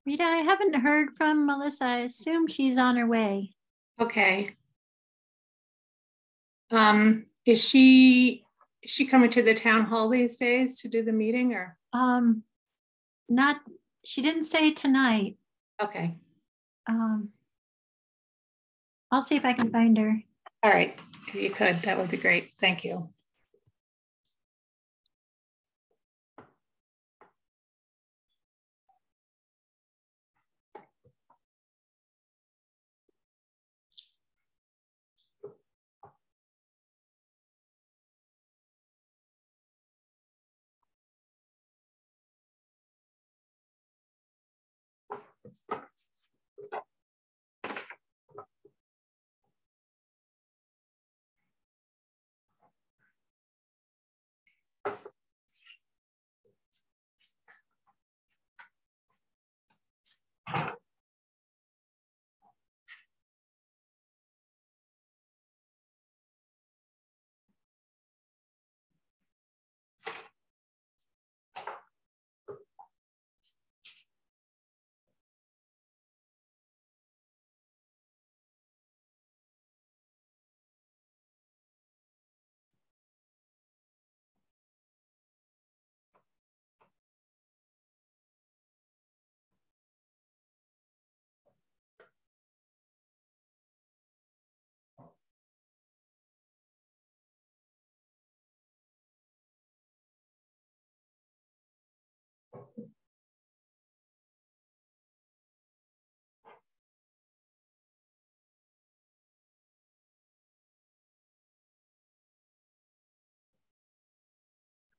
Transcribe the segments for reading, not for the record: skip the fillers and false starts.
Rita, I haven't heard from Melissa. I assume she's on her way. Okay. Is she coming to the town hall these days to do the meeting, or? Not, she didn't say tonight. Okay. I'll see if I can find her. All right, if you could, that would be great. Thank you.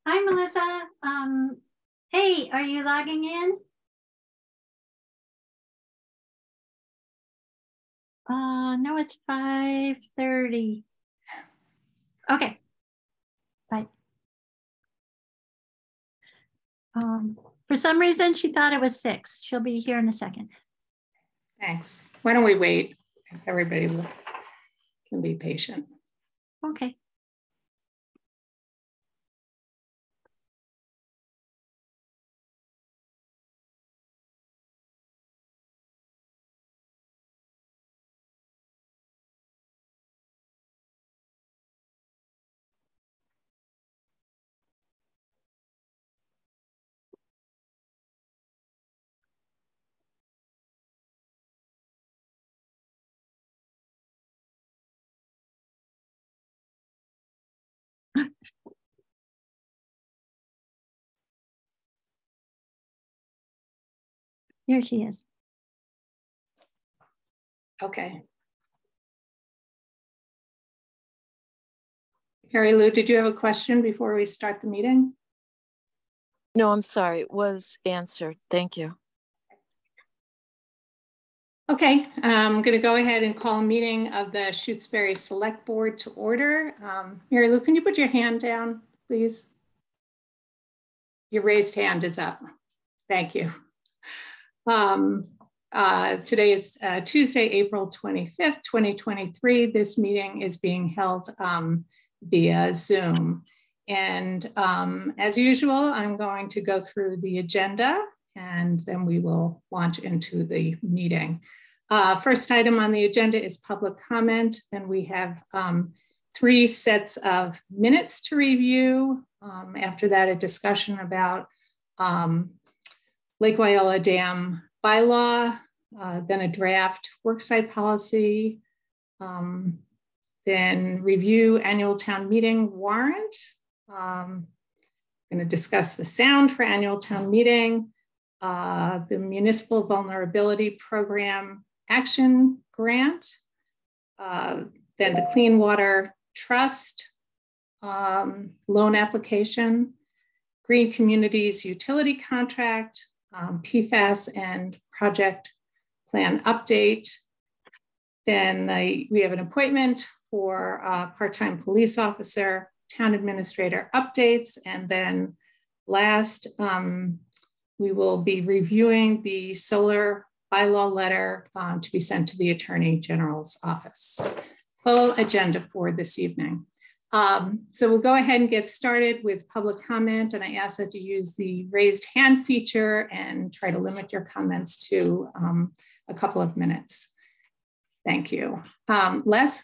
Hi, Melissa. Hey, are you logging in? No, it's 5:30. Okay. Bye. For some reason, she thought it was 6. She'll be here in a second. Thanks. Why don't we wait? Everybody can be patient. Okay. Here she is. Okay. Mary Lou, did you have a question before we start the meeting? No, I'm sorry. It was answered. Thank you. Okay, I'm going to go ahead and call a meeting of the Shutesbury Selectboard to order. Mary Lou, can you put your hand down, please? Your raised hand is up. Thank you. Today is Tuesday, April 25th, 2023. This meeting is being held via Zoom. And as usual, I'm going to go through the agenda and then we will launch into the meeting. First item on the agenda is public comment. Then we have 3 sets of minutes to review. After that, a discussion about Lake Wyola Dam bylaw, then a draft worksite policy, then review annual town meeting warrant. I'm going to discuss the sound for annual town meeting, the Municipal Vulnerability Program Action Grant, then the Clean Water Trust loan application, Green Communities Utility Contract, PFAS and project plan update. Then we have an appointment for part-time police officer, town administrator updates, and then Last, we will be reviewing the solar bylaw letter to be sent to the Attorney General's office. Full agenda for this evening. So we'll go ahead and get started with public comment, and I ask that you use the raised hand feature and try to limit your comments to a couple of minutes. Thank you. Les?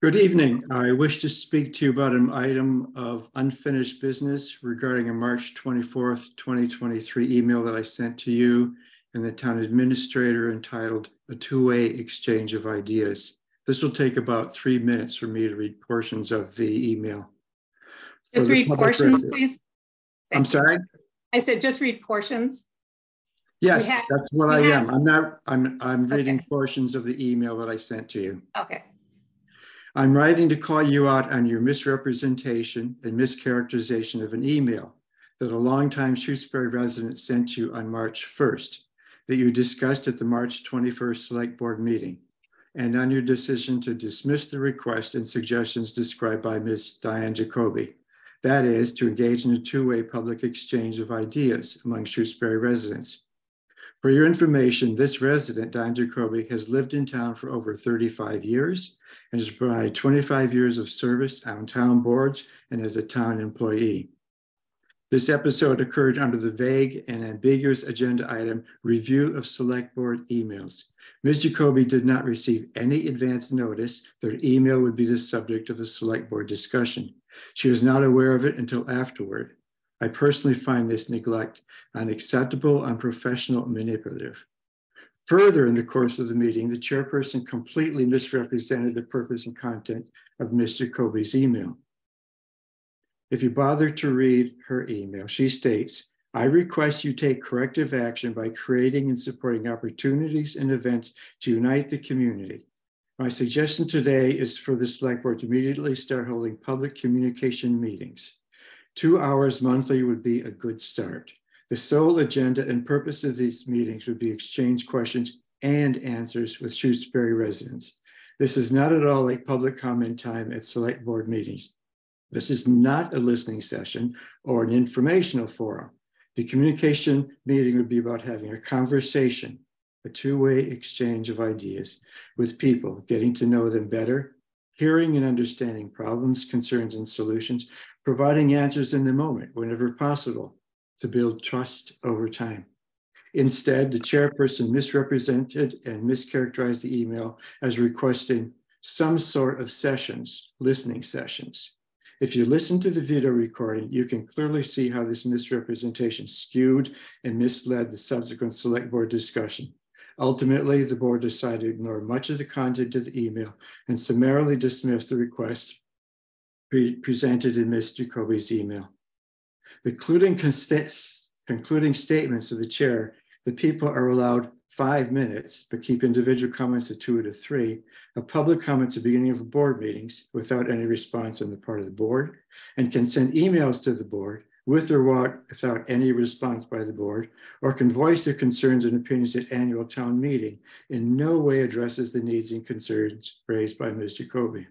Good evening. I wish to speak to you about an item of unfinished business regarding a March 24th, 2023 email that I sent to you and the town administrator entitled A Two-Way Exchange of Ideas. This will take about 3 minutes for me to read portions of the email. Just read portions, please. I'm sorry? I said just read portions. Yes, that's what I am. I'm reading portions of the email that I sent to you. Okay. I'm writing to call you out on your misrepresentation and mischaracterization of an email that a longtime Shutesbury resident sent you on March 1st that you discussed at the March 21st Select Board meeting, and on your decision to dismiss the request and suggestions described by Ms. Diane Jacoby. That is, to engage in a two-way public exchange of ideas among Shutesbury residents. For your information, this resident, Diane Jacoby, has lived in town for over 35 years and has provided 25 years of service on town boards and as a town employee. This episode occurred under the vague and ambiguous agenda item, review of select board emails. Ms. Jacoby did not receive any advance notice that her email would be the subject of a select board discussion. She was not aware of it until afterward. I personally find this neglect unacceptable, unprofessional, and manipulative. Further, in the course of the meeting, the chairperson completely misrepresented the purpose and content of Ms. Jacoby's email. If you bother to read her email, she states, I request you take corrective action by creating and supporting opportunities and events to unite the community. My suggestion today is for the select board to immediately start holding public communication meetings. 2 hours monthly would be a good start. The sole agenda and purpose of these meetings would be exchange questions and answers with Shutesbury residents. This is not at all like public comment time at select board meetings. This is not a listening session or an informational forum. The communication meeting would be about having a conversation, a two-way exchange of ideas with people, getting to know them better, hearing and understanding problems, concerns, and solutions, providing answers in the moment whenever possible to build trust over time. Instead, the chairperson misrepresented and mischaracterized the email as requesting some sort of sessions, listening sessions. If you listen to the video recording, you can clearly see how this misrepresentation skewed and misled the subsequent select board discussion. Ultimately, the board decided to ignore much of the content of the email and summarily dismissed the request presented in Ms. Jacoby's email. The concluding statements of the chair, the people are allowed 5 minutes, but keep individual comments to 2 to 3, a public comment at the beginning of board meetings without any response on the part of the board, and can send emails to the board with or without any response by the board, or can voice their concerns and opinions at annual town meeting, in no way addresses the needs and concerns raised by Ms. Jacoby.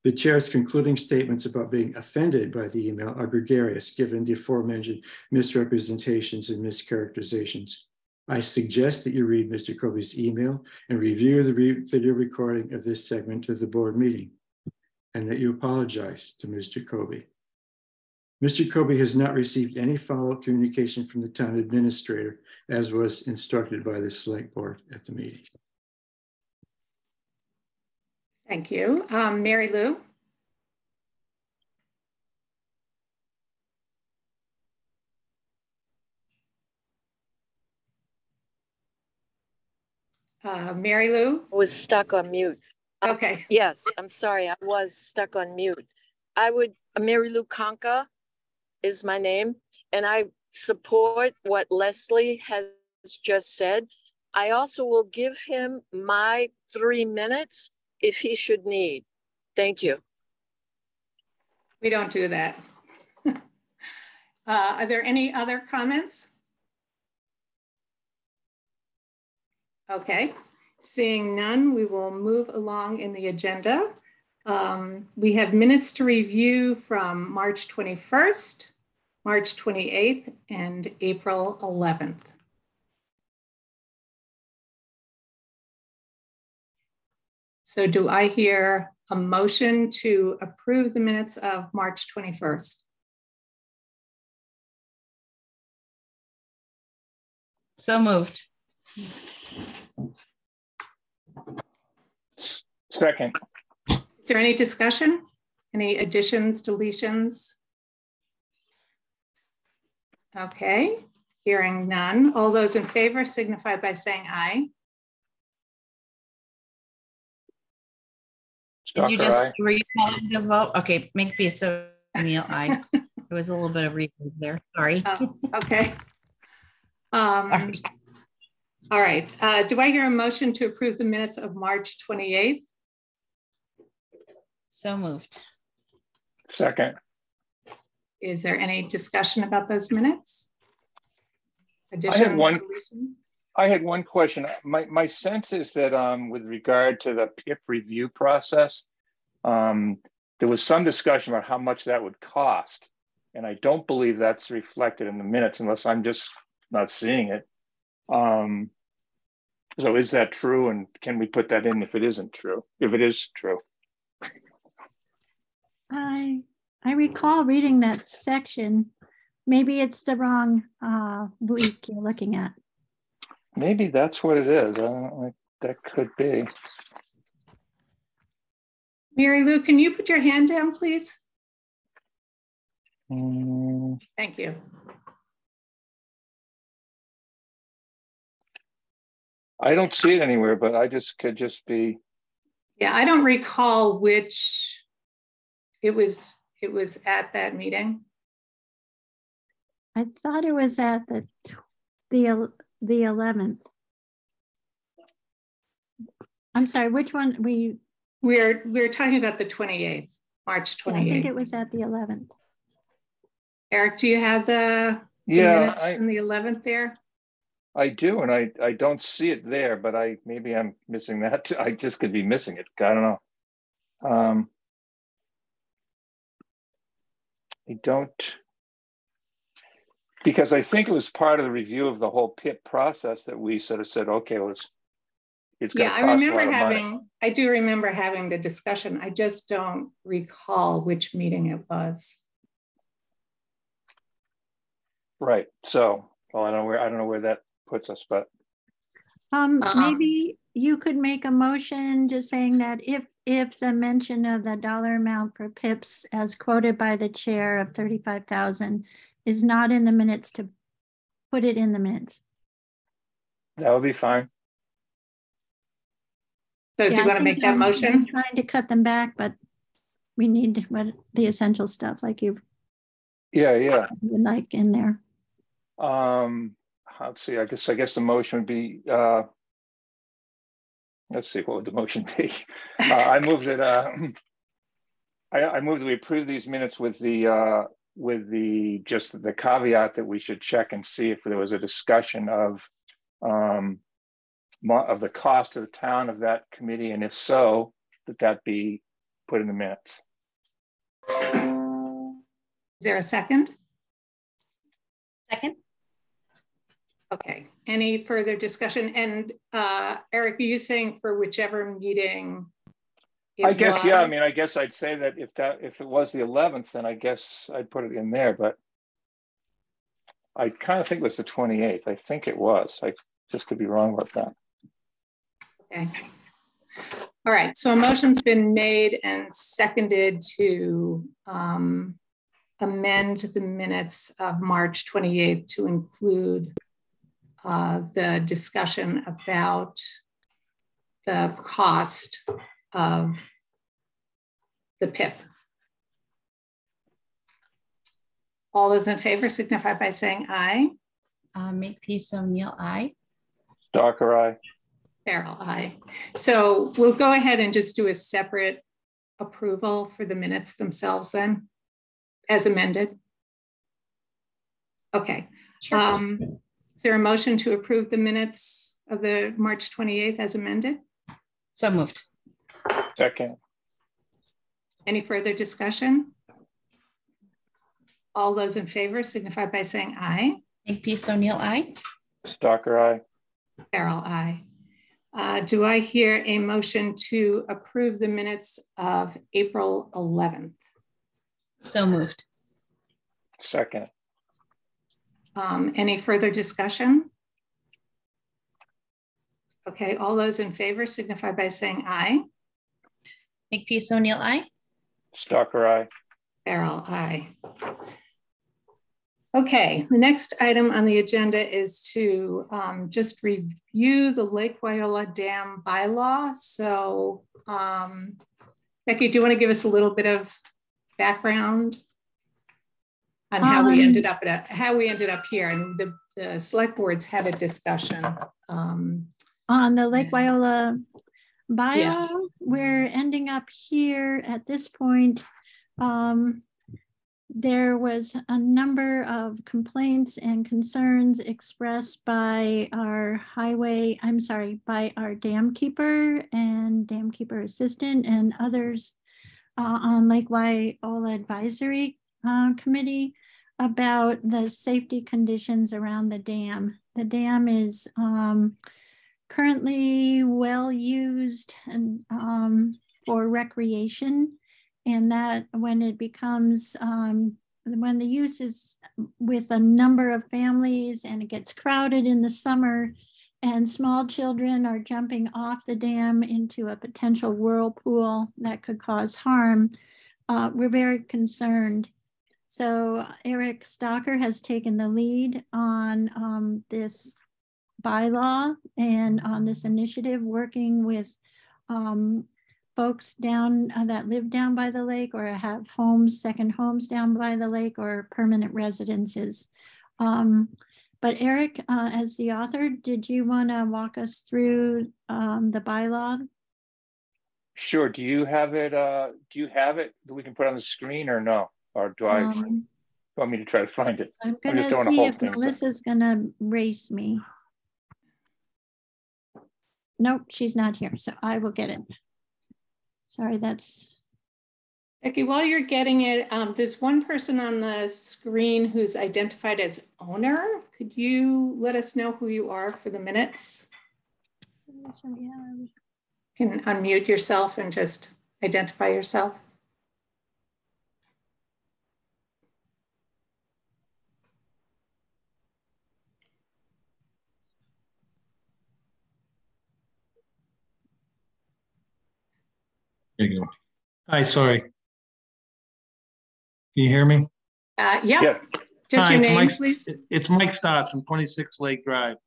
The chair's concluding statements about being offended by the email are gregarious, given the aforementioned misrepresentations and mischaracterizations. I suggest that you read Ms. Jacoby's email and review the video recording of this segment of the board meeting, and that you apologize to Ms. Jacoby. Ms. Jacoby has not received any follow-up communication from the town administrator, as was instructed by the select board at the meeting. Thank you. Mary Lou? Mary Lou? I was stuck on mute. Okay. Yes, I'm sorry. I was stuck on mute. Mary Lou Conca is my name, and I support what Leslie has just said. I also will give him my 3 minutes if he should need. Thank you. We don't do that. Are there any other comments? Okay, seeing none, we will move along in the agenda. We have minutes to review from March 21st, March 28th, and April 11th. So do I hear a motion to approve the minutes of March 21st? So moved. Second. Is there any discussion? Any additions, deletions? Okay, hearing none. All those in favor signify by saying aye. Did you just Aye. recall the vote? Okay, make me so Neil, aye. There was a little bit of reverb there. Sorry. Oh, okay. Sorry. All right. Do I hear a motion to approve the minutes of March 28th? So moved. Second. Is there any discussion about those minutes? I had one. Deletions? I had one question. My sense is that with regard to the PIP review process, there was some discussion about how much that would cost. And I don't believe that's reflected in the minutes unless I'm just not seeing it. So is that true? And can we put that in if it isn't true, if it is true? I recall reading that section. Maybe it's the wrong week you're looking at. Maybe that's what it is. That could be. Mary Lou, can you put your hand down, please? Thank you. I don't see it anywhere, but I just could just be. Yeah, I don't recall which it was at that meeting. I thought it was at the 11th. I'm sorry, which one? We're talking about the 28th, March 28th. I think it was at the 11th. Eric, do you have the minutes from the 11th there? I do, and I don't see it there, but maybe I'm missing that too. I just could be missing it. I don't know. I don't, because I think it was part of the review of the whole PIP process that we sort of said, okay, well, it's going to cost a lot of money. I do remember having the discussion. I just don't recall which meeting it was. Right. So, well, I don't know where that puts us, but maybe you could make a motion just saying that if the mention of the dollar amount for PIPs as quoted by the chair of 35,000 is not in the minutes, to put it in the minutes. that would be fine. So do you want to make that motion? I'm trying to cut them back, but we need the essential stuff like you. Yeah. Would like in there. Let's see. I guess the motion would be. Let's see. What would the motion be? I move that. I move that we approve these minutes with the just the caveat that we should check and see if there was a discussion of the cost to the town of that committee, and if so, that be put in the minutes. Is there a second? Second. Okay. Any further discussion? And Eric, are you saying for whichever meeting? I guess, yeah. I mean, I guess I'd say that if it was the 11th, then I guess I'd put it in there. But I kind of think it was the 28th. I think it was. I just could be wrong about that. Okay. All right. So a motion's been made and seconded to amend the minutes of March 28th to include the discussion about the cost of the PIP. All those in favor signify by saying aye. Makepeace O'Neill, aye. Stalker, aye. Farrell, aye. So we'll go ahead and just do a separate approval for the minutes themselves then, as amended. Okay. Sure. Is there a motion to approve the minutes of the March 28th as amended? So moved. Second. Any further discussion? All those in favor signify by saying aye. Makepeace O'Neill, aye. Stalker, aye. Carol, aye. Do I hear a motion to approve the minutes of April 11th? So moved. Second. Any further discussion? Okay, all those in favor signify by saying aye. Makepeace O'Neill, aye. Stalker, aye. Carol, aye. Okay, the next item on the agenda is to just review the Lake Wyola Dam bylaw. So, Becky, do you want to give us a little bit of background on how we ended up here? And the select boards had a discussion on the Lake Wyola bylaw. Yeah. We're ending up here at this point. There was a number of complaints and concerns expressed by our by our dam keeper and dam keeper assistant and others on Lake Wyola Advisory Committee about the safety conditions around the dam. The dam is currently well used and for recreation. And that when it becomes, when the use is with a number of families and it gets crowded in the summer and small children are jumping off the dam into a potential whirlpool that could cause harm, we're very concerned. So Eric Stocker has taken the lead on this bylaw and on this initiative, working with folks down that live down by the lake or have homes, second homes down by the lake or permanent residences. But Eric, as the author, did you want to walk us through the bylaw? Sure. Do you have it? That we can put on the screen or no? Or do I want me to try to find it? I'm going to see if Melissa's going to race me. Nope, she's not here, so I will get it. Sorry, that's... Becky, while you're getting it, there's one person on the screen who's identified as owner. Could you let us know who you are for the minutes? You can unmute yourself and just identify yourself. There you go. Hi, sorry. Can you hear me? Yeah. Just Hi, your name, Mike, please. It's Mike Stotts from 26 Lake Drive.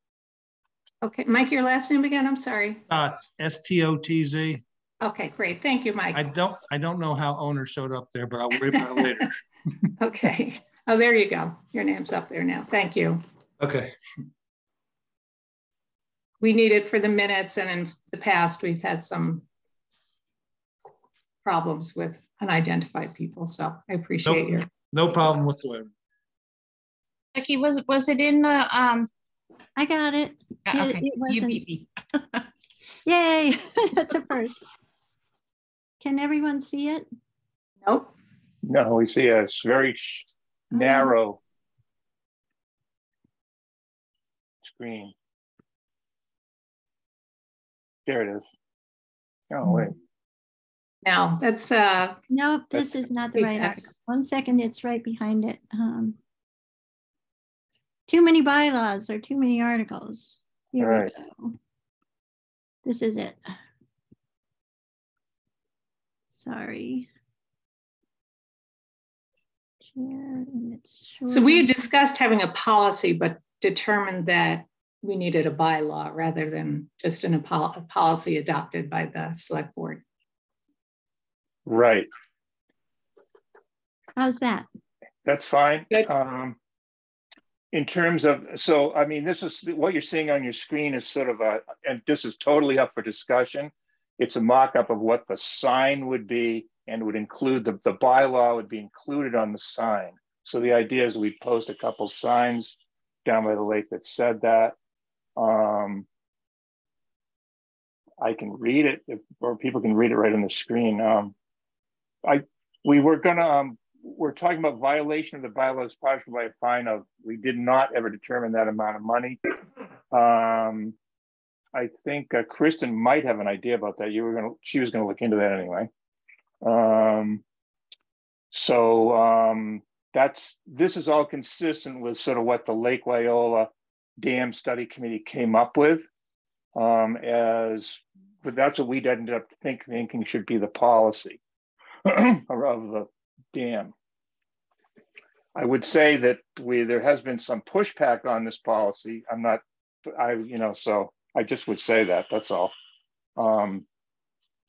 Okay, Mike, your last name again? I'm sorry. Stotts, S-T-O-T-Z. Okay, great. Thank you, Mike. I don't know how owner showed up there, but I'll worry about it later. Okay. Oh, there you go. Your name's up there now. Thank you. Okay. We need it for the minutes, and in the past, we've had some problems with unidentified people. So I appreciate your. No problem whatsoever. Becky, was it in the I got it. okay. It wasn't. You beat me. Yay, that's a first. Can everyone see it? Nope. No, we see a very narrow screen. There it is. Oh, wait. No, that's Nope, this is not the right article. 1 second, it's right behind it. Too many bylaws or too many articles. Here we go. This is it. Sorry. So we had discussed having a policy, but determined that we needed a bylaw rather than just a policy adopted by the select board. Right. How's that? That's fine. Good. In terms of, so, I mean, this is what you're seeing on your screen is sort of and this is totally up for discussion. It's a mock-up of what the sign would be and would include, the bylaw would be included on the sign. So the idea is we post a couple signs down by the lake that said that. I can read it, or people can read it right on the screen. We were gonna, we're talking about violation of the bylaws punishable by a fine of, we did not ever determine that amount of money. I think Kristen might have an idea about that. She was gonna look into that anyway. This is all consistent with sort of what the Lake Wyola Dam Study Committee came up with, but that's what we ended up thinking should be the policy of the dam. I would say that there has been some pushback on this policy. So I just would say that, that's all.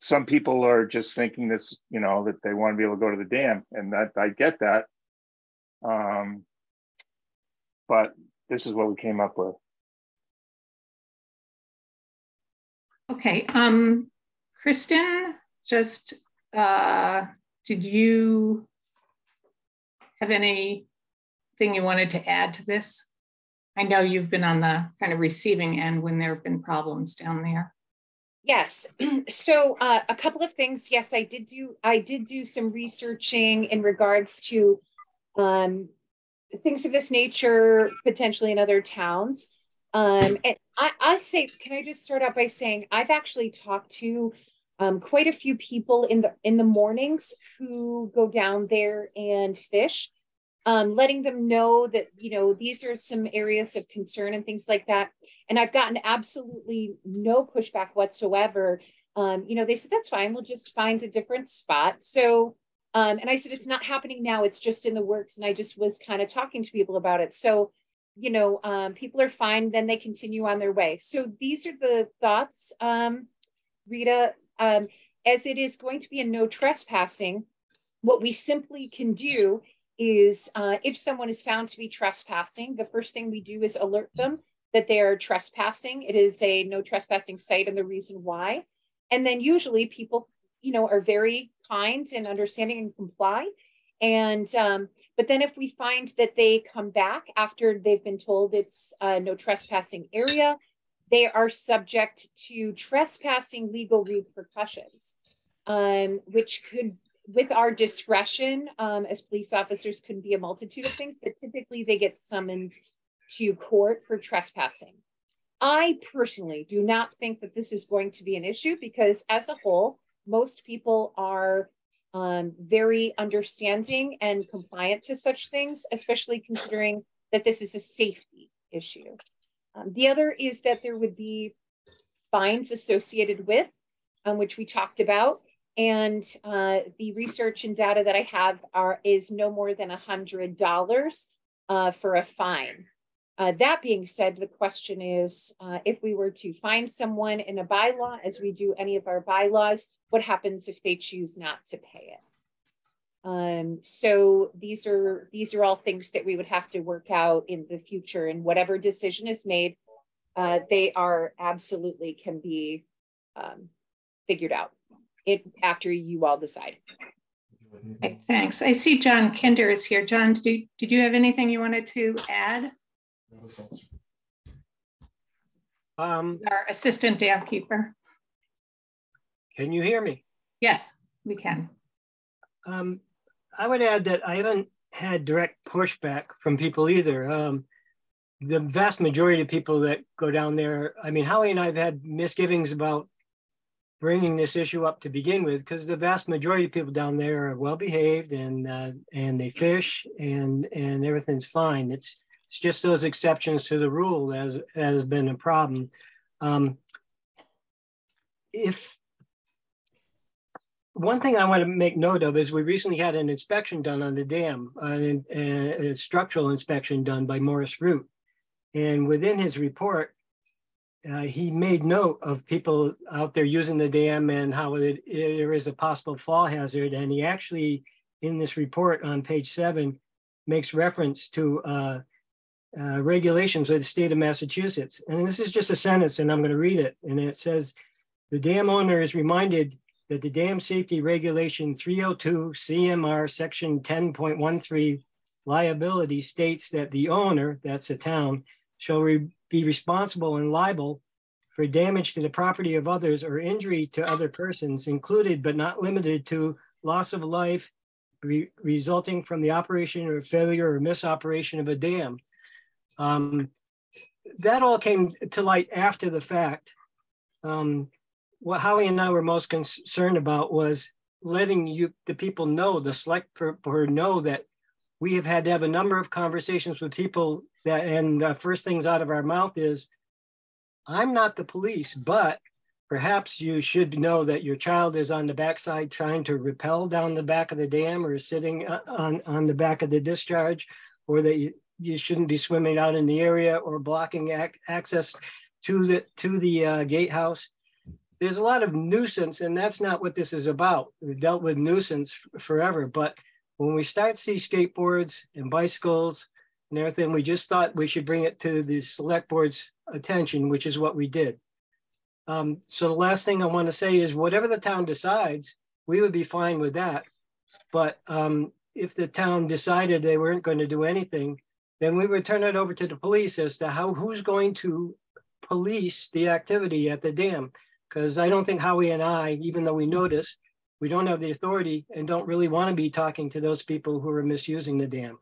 Some people are just thinking this, that they want to be able to go to the dam, and that I get that. But this is what we came up with. Okay, Kristen, just did you have anything you wanted to add to this? I know you've been on the kind of receiving end when there have been problems down there. Yes. So a couple of things. Yes, I did do some researching in regards to things of this nature potentially in other towns. And I say, can I just start out by saying I've actually talked to quite a few people in the mornings who go down there and fish, letting them know that, these are some areas of concern and things like that. And I've gotten absolutely no pushback whatsoever. They said, that's fine. We'll just find a different spot. So, and I said, it's not happening now. It's just in the works. And I just was kind of talking to people about it. So, people are fine. Then they continue on their way. So these are the thoughts, Rita. As it is going to be a no trespassing, what we simply can do is if someone is found to be trespassing, the first thing we do is alert them that they are trespassing. It is a no trespassing site and the reason why. And then usually people, are very kind and understanding and comply. And, but then if we find that they come back after they've been told it's a no trespassing area, they are subject to trespassing legal repercussions, which could, with our discretion as police officers, could be a multitude of things, but typically they get summoned to court for trespassing. I personally do not think that this is going to be an issue because as a whole, most people are very understanding and compliant to such things, especially considering that this is a safety issue. The other is that there would be fines associated with, which we talked about, and the research and data that I have is no more than $100 for a fine. That being said, the question is, if we were to find someone in a bylaw, as we do any of our bylaws, what happens if they choose not to pay it? So these are all things that we would have to work out in the future, and whatever decision is made, they are absolutely can be figured out after you all decide. Okay, thanks. I see John Kinder is here. John, did you have anything you wanted to add? Our assistant dam keeper. Can you hear me? Yes, we can. I would add that I haven't had direct pushback from people either. The vast majority of people that go down there, I mean, Howie and I have had misgivings about bringing this issue up to begin with, because the vast majority of people down there are well behaved and they fish and everything's fine. It's just those exceptions to the rule that has been a problem. One thing I want to make note of is we recently had an inspection done on the dam, a structural inspection done by Morris Root. And within his report, he made note of people out there using the dam and how there is a possible fall hazard. And he actually, in this report on page 7, makes reference to regulations of the state of Massachusetts. And this is just a sentence, and I'm going to read it. And it says, the dam owner is reminded that the Dam Safety Regulation 302 CMR section 10.13 liability states that the owner, that's the town, shall be responsible and liable for damage to the property of others or injury to other persons, included but not limited to loss of life, resulting from the operation or failure or misoperation of a dam. That all came to light after the fact. What Howie and I were most concerned about was letting the people know, the select board know, that we have had to have a number of conversations with people that, and the first things out of our mouth is, I'm not the police, but perhaps you should know that your child is on the backside trying to rappel down the back of the dam or sitting on the back of the discharge, or that you shouldn't be swimming out in the area or blocking access to the gatehouse. There's a lot of nuisance, and that's not what this is about. We've dealt with nuisance forever, but when we start to see skateboards and bicycles and everything, we just thought we should bring it to the select board's attention, which is what we did. So the last thing I want to say is whatever the town decides, we would be fine with that. But if the town decided they weren't going to do anything, then we would turn it over to the police as to who's going to police the activity at the dam. Because I don't think Howie and I, even though we noticed, we don't have the authority and don't really want to be talking to those people who are misusing the dam.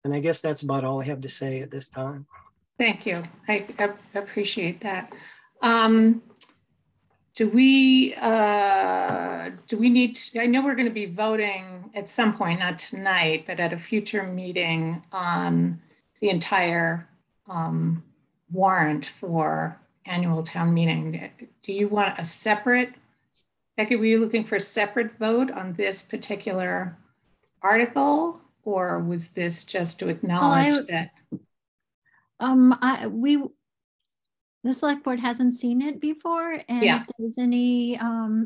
And I guess that's about all I have to say at this time. Thank you. I appreciate that. Do we need to, I know we're going to be voting at some point, not tonight, but at a future meeting on the entire warrant for annual town meeting. Do you want a separate, Becky, were you looking for a separate vote on this particular article, or was this just to acknowledge that? The select board hasn't seen it before, and if there's any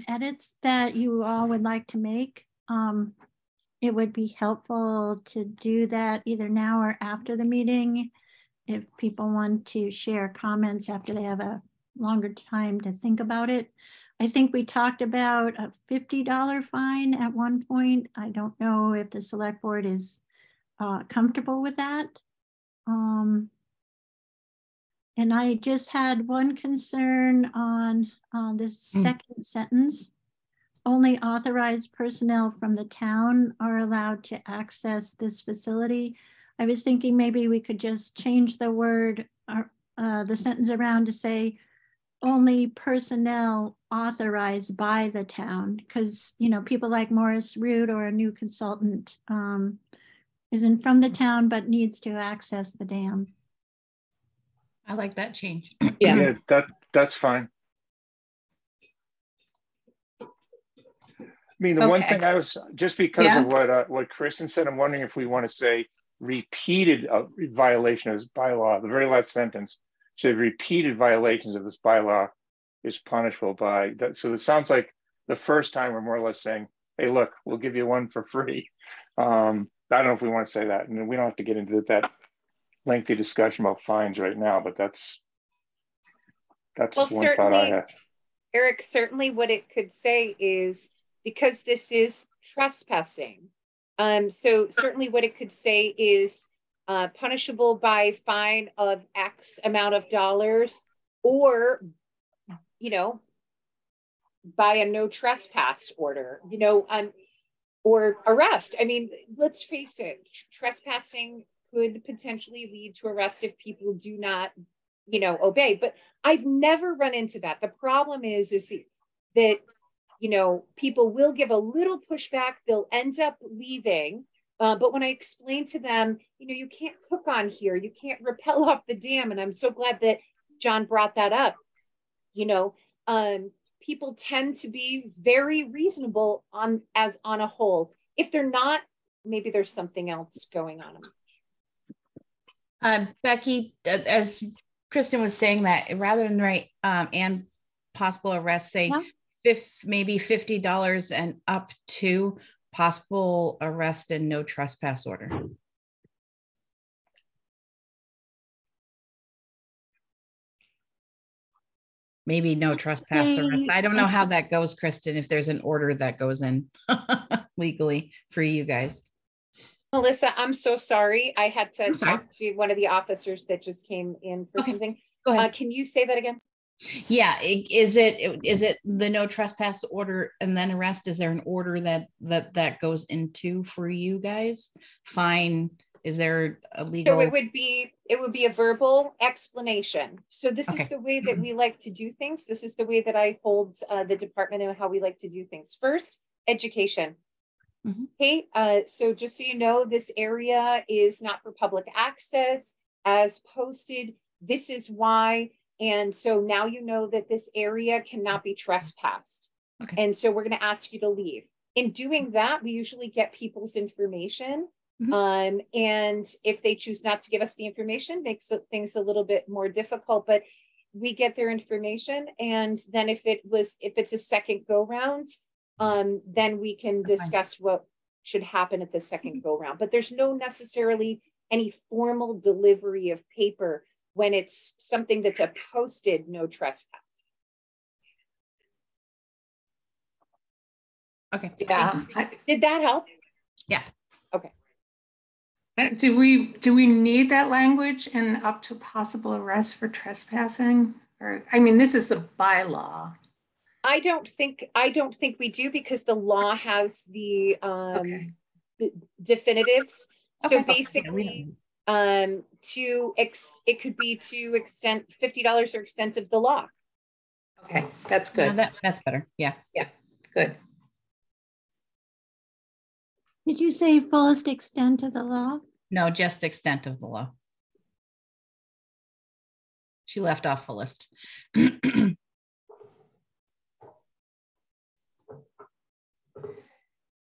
edits that you all would like to make, it would be helpful to do that either now or after the meeting. If people want to share comments after they have a longer time to think about it. I think we talked about a $50 fine at one point. I don't know if the select board is comfortable with that. And I just had one concern on this second sentence. Only authorized personnel from the town are allowed to access this facility. I was thinking maybe we could just change the word, the sentence around to say only personnel authorized by the town, because, you know, people like Morris Root or a new consultant isn't from the town but needs to access the dam. I like that change. Yeah, that's fine. I mean, the one thing I was, just because of what Kristen said, I'm wondering if we want to say repeated violation of this bylaw. The very last sentence said repeated violations of this bylaw is punishable by that. So it sounds like the first time we're more or less saying, hey, look, we'll give you one for free. I don't know if we want to say that, and we don't have to get into that lengthy discussion about fines right now, but that's well, one thought I have. Eric, certainly what it could say is, because this is trespassing, so certainly what it could say is punishable by fine of X amount of dollars, or, you know, by a no trespass order, you know, or arrest. I mean, let's face it, trespassing could potentially lead to arrest if people do not, you know, obey. But I've never run into that. The problem is that, you know, people will give a little pushback. They'll end up leaving. But when I explain to them, you know, you can't cook on here, you can't rappel off the dam. And I'm so glad that John brought that up. You know, people tend to be very reasonable on a whole. If they're not, maybe there's something else going on. Becky, as Kristen was saying, that rather than write and possible arrest, say maybe $50 and up to possible arrest and no trespass order. Maybe no trespass arrest. I don't know how that goes, Kristen, if there's an order that goes in legally for you guys. Melissa, I'm so sorry. I had to talk to one of the officers that just came in for something. Go ahead. Can you say that again? Yeah, is it the no trespass order and then arrest? Is there an order that goes into for you guys? Fine. Is there a legal? So it would be a verbal explanation. So this is the way that we like to do things. This is the way that I hold the department and how we like to do things. First, education. Okay, so just so you know, this area is not for public access as posted. This is why. And so now you know that this area cannot be trespassed. Okay. And so we're going to ask you to leave. In doing that, we usually get people's information. And if they choose not to give us the information, makes things a little bit more difficult, but we get their information. And then if it's a second go round, then we can discuss what should happen at the second go round. But there's no necessarily any formal delivery of paper when it's something that's a posted no trespass. Okay. Yeah. Did that help? Yeah. Okay. Do we need that language and up to possible arrest for trespassing? Or, I mean, this is the bylaw. I don't think we do, because the law has the definitives. So basically, it could be to extent $50 or extent of the law. Okay, that's good. No, that's better. Yeah. Yeah, good. Did you say fullest extent of the law? No, just extent of the law. She left off fullest.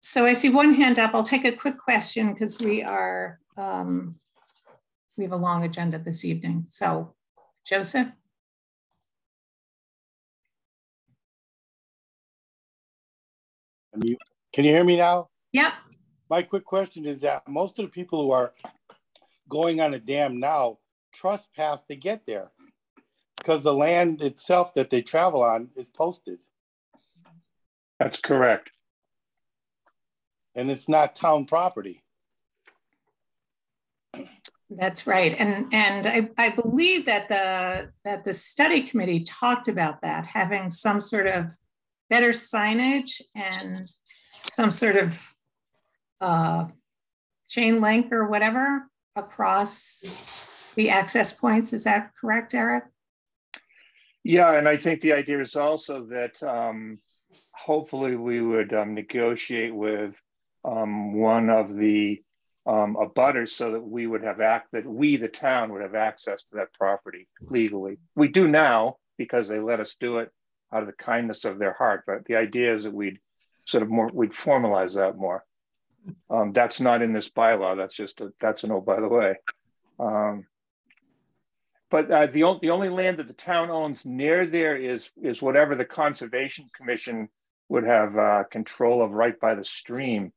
So I see one hand up. I'll take a quick question because we have a long agenda this evening. So Joseph. Can you hear me now? Yeah. My quick question is that most of the people who are going on a dam now trespass to get there because the land itself that they travel on is posted. That's correct. And it's not town property. That's right. And I believe that the study committee talked about that, having some sort of better signage and some sort of chain link or whatever across the access points. Is that correct, Eric? Yeah, and I think the idea is also that hopefully we would negotiate with one of the abutters so that we would have the town would have access to that property legally. We do now because they let us do it out of the kindness of their heart. But the idea is that we'd formalize that more. That's not in this bylaw. That's an oh, by the way. But the only land that the town owns near there is whatever the Conservation Commission would have control of right by the stream.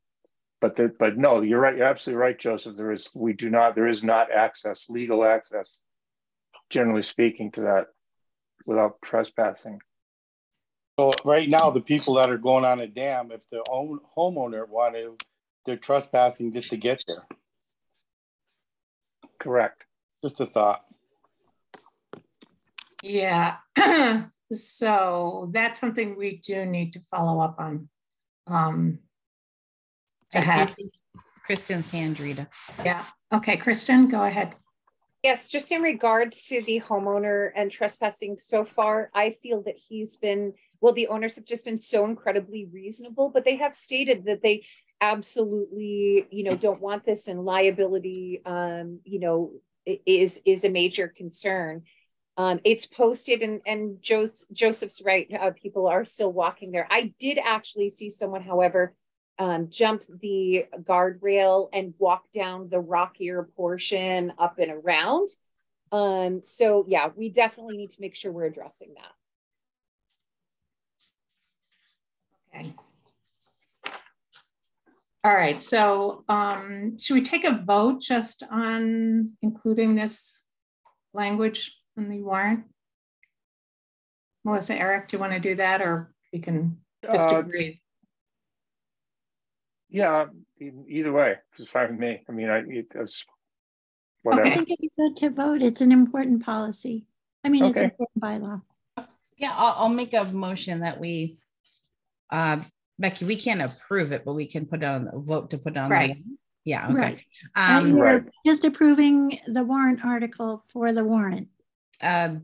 But no, you're right. You're absolutely right, Joseph. There is not access, legal access, generally speaking, to that without trespassing. So right now, the people that are going on a dam, if the homeowner they're trespassing just to get there. Correct. Just a thought. Yeah. So that's something we do need to follow up on. To have Kristen's hand, Rita. Yeah. Okay, Kristen, go ahead. Yes, just in regards to the homeowner and trespassing so far, I feel that the owners have just been so incredibly reasonable, but they have stated that they absolutely, don't want this, and liability, is a major concern. It's posted, and Joseph's right. People are still walking there. I did actually see someone, however, jump the guardrail and walk down the rockier portion up and around. So yeah, we definitely need to make sure we're addressing that. Okay. All right, so should we take a vote just on including this language in the warrant? Melissa, Eric, do you want to do that, or we can just agree? Yeah, either way, it's fine with me. I mean, it's whatever. I think it's good to vote. It's an important policy. I mean, It's an important bylaw. Yeah, I'll make a motion that we, Becky, we can't approve it, but we can put it on the vote to put it on. Right. Yeah. Okay. Right. And Right. we're just approving the warrant article for the warrant. I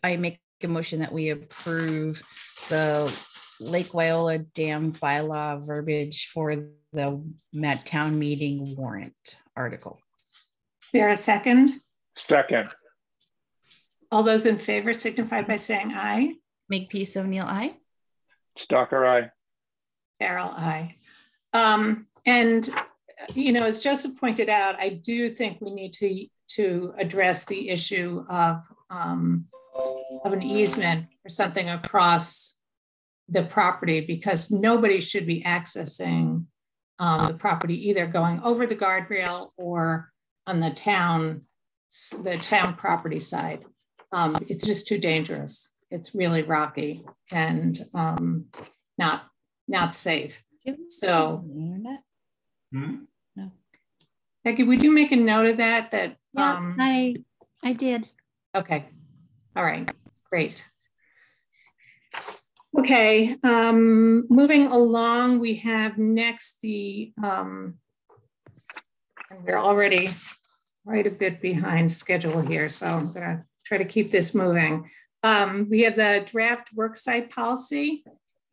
make a motion that we approve the Lake Wyola Dam bylaw verbiage for the Met Town meeting warrant article. Is there a second? Second. All those in favor signify by saying aye. Makepeace O'Neill, aye. Stalker, aye. Farrell, aye. And you know, as Joseph pointed out, I do think we need to address the issue of an easement or something across the property, because nobody should be accessing the property, either going over the guardrail or on the town property side. It's just too dangerous. It's really rocky and not safe. So, No. Becky, would you make a note of that? Yeah, I did. Okay. All right. Great. Okay. Moving along, we have next the, and we're already right a bit behind schedule here, so I'm going to try to keep this moving. We have the draft worksite policy,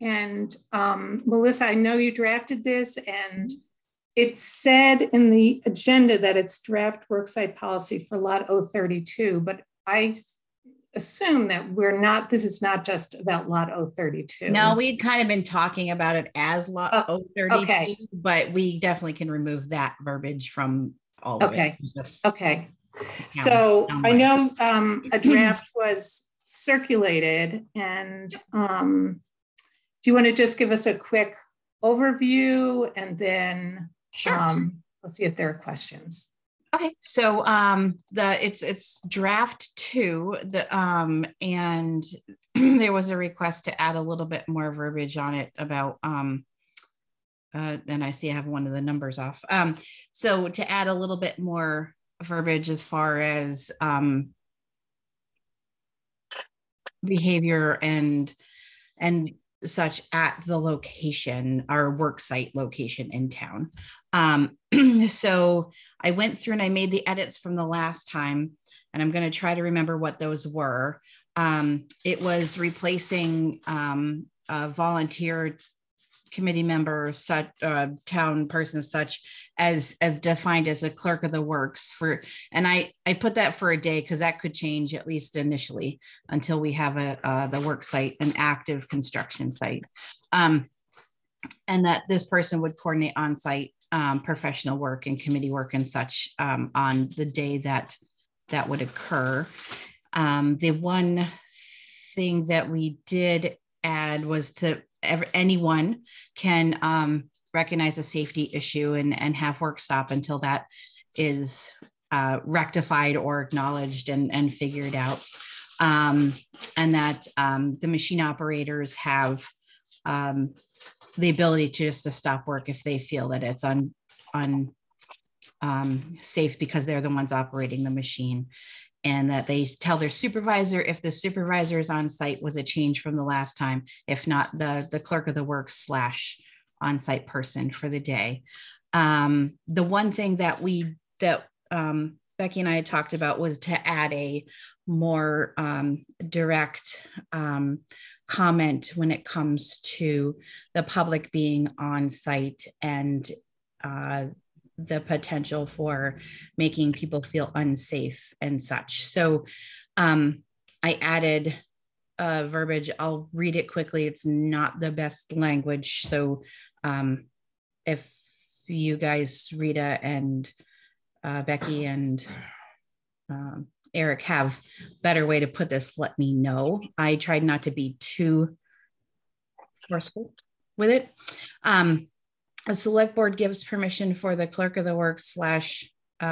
and Melissa, I know you drafted this, and it said in the agenda that it's draft worksite policy for lot 032, but I assume that this is not just about lot 032. No, we'd kind of been talking about it as lot 032, okay. But we definitely can remove that verbiage from all of it. Okay. So I know a draft was circulated, and do you want to just give us a quick overview, and then let's see if there are questions. Okay, so it's draft 2, and there was a request to add a little bit more verbiage on it about and I see I have one of the numbers off. So to add a little bit more verbiage as far as behavior and such at the location, our work site location in town. So I went through and I made the edits from the last time, and I'm going to try to remember what those were. It was replacing a volunteer committee member, such town person, such as defined as a clerk of the works for, and I put that for a day because that could change at least initially until we have the work site, an active construction site, and that this person would coordinate on-site professional work and committee work and such on the day that would occur. The one thing that we did add was anyone can recognize a safety issue and have work stop until that is rectified or acknowledged and figured out. And that the machine operators have the ability to stop work if they feel that it's safe because they're the ones operating the machine. And that they tell their supervisor if the supervisor is on site was a change from the last time, if not the clerk of the works / on-site person for the day. The one thing that Becky and I had talked about was to add a more direct comment when it comes to the public being on site and the potential for making people feel unsafe and such. So I added verbiage. I'll read it quickly. It's not the best language. So if you guys, Rita and Becky and Eric, have better way to put this, let me know. I tried not to be too forceful with it. The select board gives permission for the clerk of the works /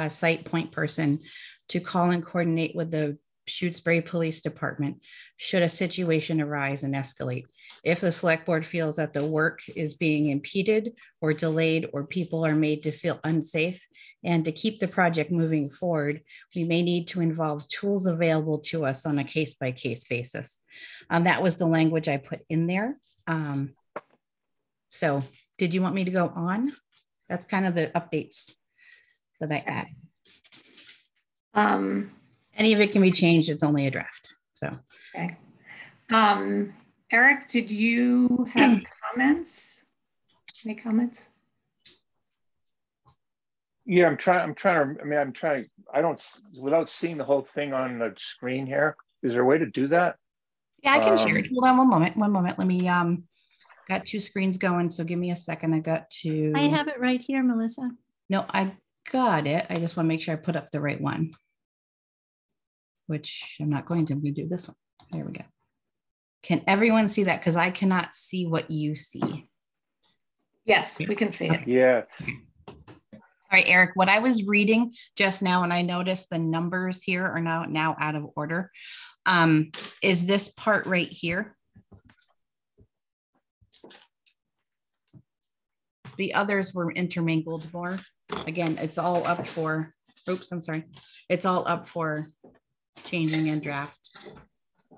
site point person to call and coordinate with the Shutesbury Police Department should a situation arise and escalate. If the select board feels that the work is being impeded or delayed, or people are made to feel unsafe, and to keep the project moving forward, we may need to involve tools available to us on a case-by-case basis. That was the language I put in there. So did you want me to go on? That's kind of the updates that I added. Any of it can be changed. It's only a draft. So, okay. Eric, did you have comments? Any comments? Yeah, I'm trying to, I don't, without seeing the whole thing on the screen here, is there a way to do that? Yeah, I can share it. Hold on one moment. Let me, got two screens going. So give me a second. I have it right here, Melissa. No, I got it. I just want to make sure I put up the right one, which I'm not going to. I'm going to do this one. There we go. Can everyone see that? Because I cannot see what you see. Yes, we can see it. Yeah. All right, Eric, what I was reading just now, and I noticed the numbers here are now out of order, is this part right here. The others were intermingled more. Again, it's all up for, oops, I'm sorry. It's all up for changing in draft.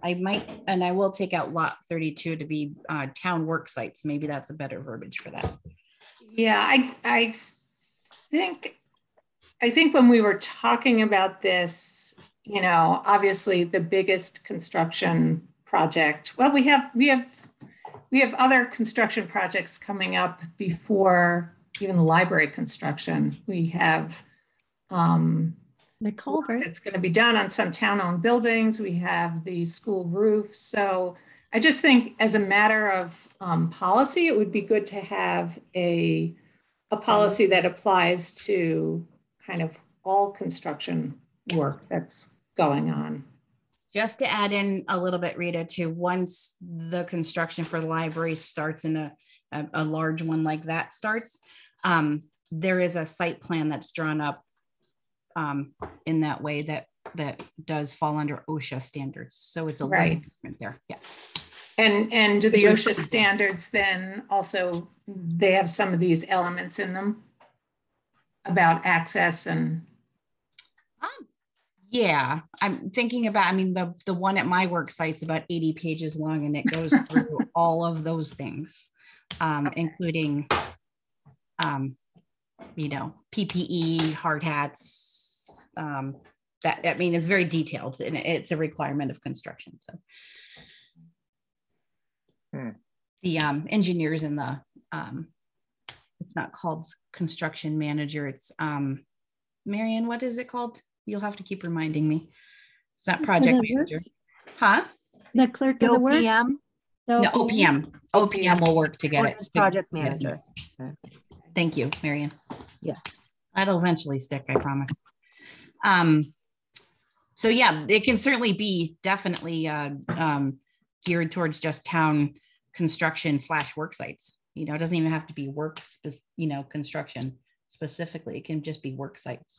I might, and I will take out lot 32 to be town work sites. Maybe that's a better verbiage for that. Yeah, I think when we were talking about this, you know, obviously the biggest construction project, well, we have other construction projects coming up before even the library construction. We have the culvert. It's going to be done on some town-owned buildings. We have the school roof. So I just think as a matter of policy, it would be good to have a policy that applies to kind of all construction work that's going on. Just to add in a little bit, Rita, too, once the construction for the library starts in a large one like that starts, there is a site plan that's drawn up in that way that does fall under OSHA standards. So it's a little different there. Yeah. And do the OSHA standards then also, they have some of these elements in them about access and? Yeah, I'm thinking about, I mean, the one at my work site's about 80 pages long, and it goes through all of those things, including, you know, PPE, hard hats, that, I mean, it's very detailed, and it's a requirement of construction. So the engineers in the, it's not called construction manager, it's, Marianne, what is it called? You'll have to keep reminding me. It's not project manager. Huh? The clerk of the works? No, OPM. OPM will work to get it. Project manager. Thank you, Marianne. Yeah. That'll eventually stick, I promise. So yeah, it can certainly be definitely geared towards just town construction / work sites. You know, it doesn't even have to be work, you know, construction specifically. It can just be work sites.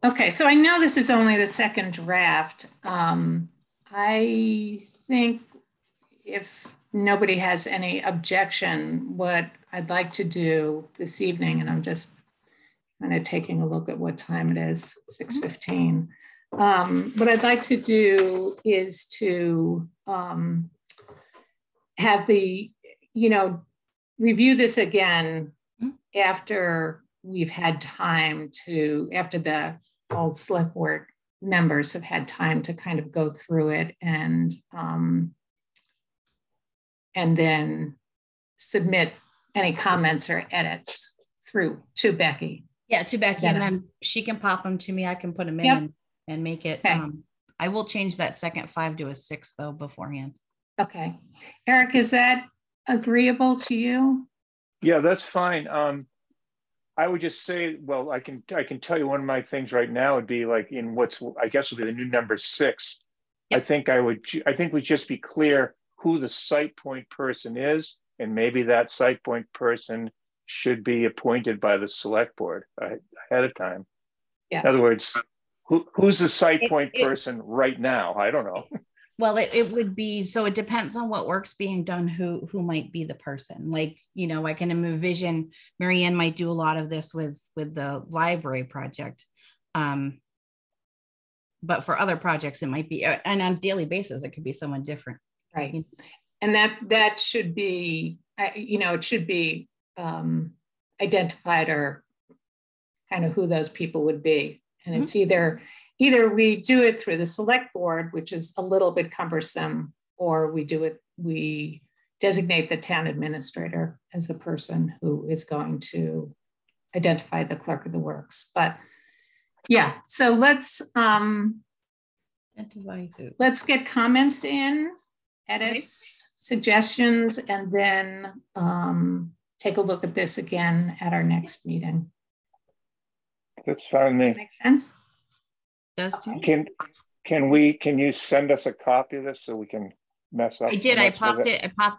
Okay, so I know this is only the second draft. I think if nobody has any objection, what I'd like to do this evening, and I'm just kind of taking a look at what time it is, 6:15. What I'd like to do is to have the, you know, review this again after we've had time to, after the all select board members have had time to kind of go through it and then submit any comments or edits through to Becky. Yeah, to Becky, and then she can pop them to me. I can put them in and make it. Okay. I will change that second 5 to a 6 though beforehand. Okay. Eric, is that agreeable to you? Yeah, that's fine. I would just say, well, I can tell you one of my things right now would be like in what's, I guess will be the new number 6. Yep. I think we just be clear who the site point person is, and maybe that site point person should be appointed by the select board ahead of time. Yeah. In other words, Who's the site point person right now? I don't know. Well, it would be, so it depends on what work's being done, who might be the person. Like, you know, I can envision Marianne might do a lot of this with the library project. But for other projects, it might be, and on a daily basis, it could be someone different. Right. You know? And that should be, you know, it should be identified or kind of who those people would be. And it's either we do it through the select board, which is a little bit cumbersome, or we designate the town administrator as the person who is going to identify the clerk of the works. But yeah, so let's get comments in, edits, suggestions, and then take a look at this again at our next meeting. That's fine with me. Makes sense? Does too. Can you send us a copy of this so we can mess up? I did. I popped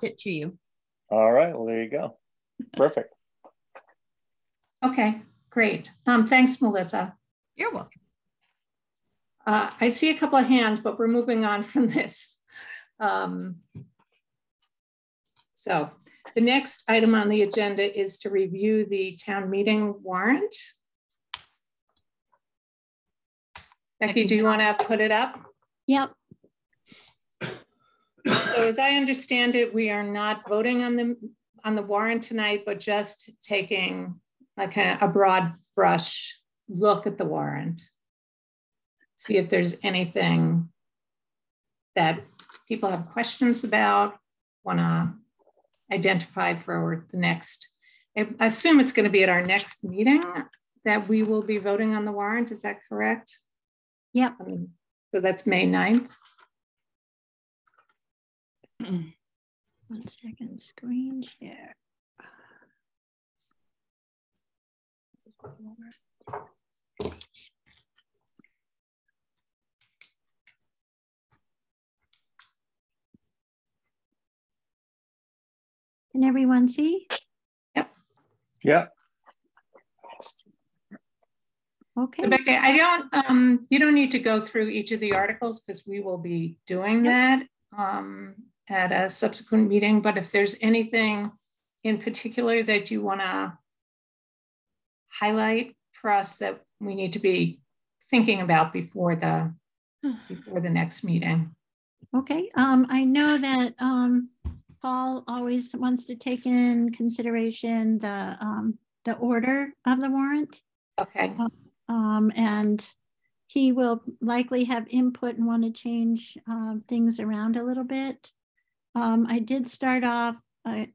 it to you. All right. Well, there you go. Perfect. Okay, great. Thanks, Melissa. You're welcome. I see a couple of hands, but we're moving on from this. So the next item on the agenda is to review the town meeting warrant. Becky, do you want to put it up? Yep. So as I understand it, we are not voting on the warrant tonight, but just taking like a broad brush look at the warrant. See if there's anything that people have questions about, want to identify for the next. I assume it's going to be at our next meeting that we will be voting on the warrant. Is that correct? Yep. So that's May 9th. 1 second, screen share. Can everyone see? Yep. Yeah. Okay. Rebecca, you don't need to go through each of the articles because we will be doing that at a subsequent meeting. But if there's anything in particular that you want to highlight for us that we need to be thinking about before the next meeting. Okay. I know that Paul always wants to take in consideration the order of the warrant. Okay. And he will likely have input and want to change things around a little bit. I did start off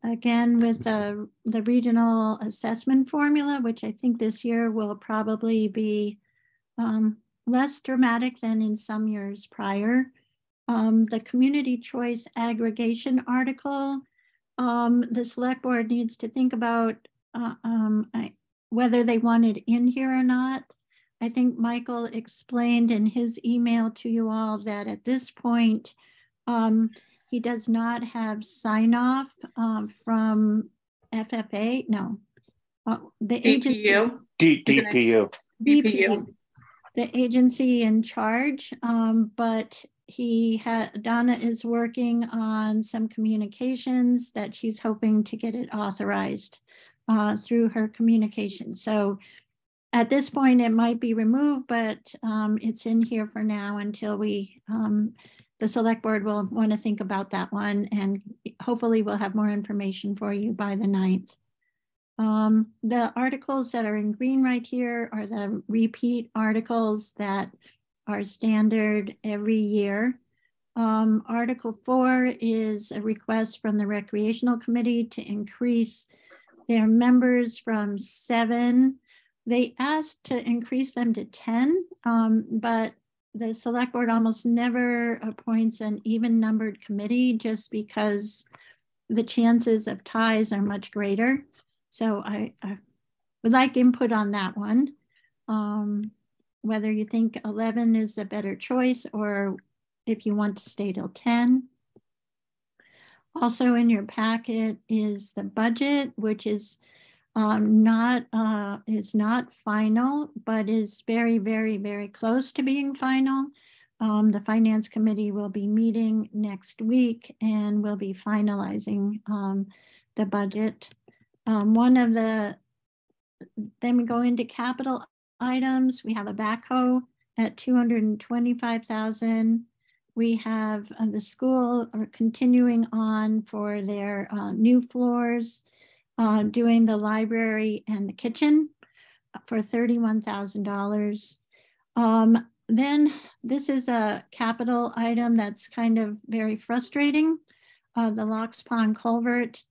again with the regional assessment formula, which I think this year will probably be less dramatic than in some years prior. The community choice aggregation article, the select board needs to think about whether they want it in here or not. I think Michael explained in his email to you all that at this point, he does not have sign off from FFA. No, the agency. DPU. DPU. The agency in charge, but Donna is working on some communications that she's hoping to get it authorized through her communication. So at this point, it might be removed, but it's in here for now until the select board will want to think about that one, and hopefully we'll have more information for you by the 9th. The articles that are in green right here are the repeat articles that are standard every year. Article 4 is a request from the Recreational Committee to increase their members from 7. They asked to increase them to 10, but the select board almost never appoints an even numbered committee just because the chances of ties are much greater. So I would like input on that one. Whether you think 11 is a better choice or if you want to stay till 10. Also in your packet is the budget, which is is not final, but is very, very, very close to being final. The Finance Committee will be meeting next week and will be finalizing the budget. Then we go into capital items. We have a backhoe at $225,000. We have the school are continuing on for their new floors, doing the library and the kitchen for $31,000. Then this is a capital item that's kind of very frustrating. The Locks Pond Culvert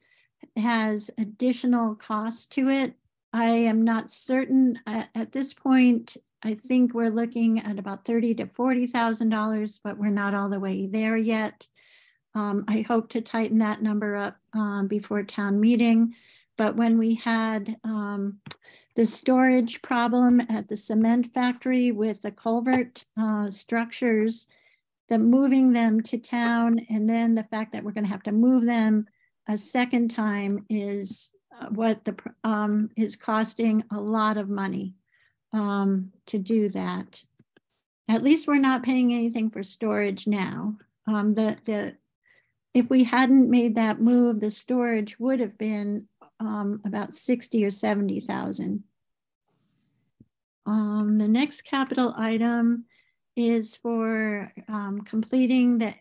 has additional cost to it. I am not certain at this point. I think we're looking at about $30,000 to $40,000, but we're not all the way there yet. I hope to tighten that number up before town meeting. But when we had the storage problem at the cement factory with the culvert structures, moving them to town, and then the fact that we're going to have to move them a second time is what is costing a lot of money to do that. At least we're not paying anything for storage now. If we hadn't made that move, the storage would have been about 60 or 70,000. The next capital item is for completing the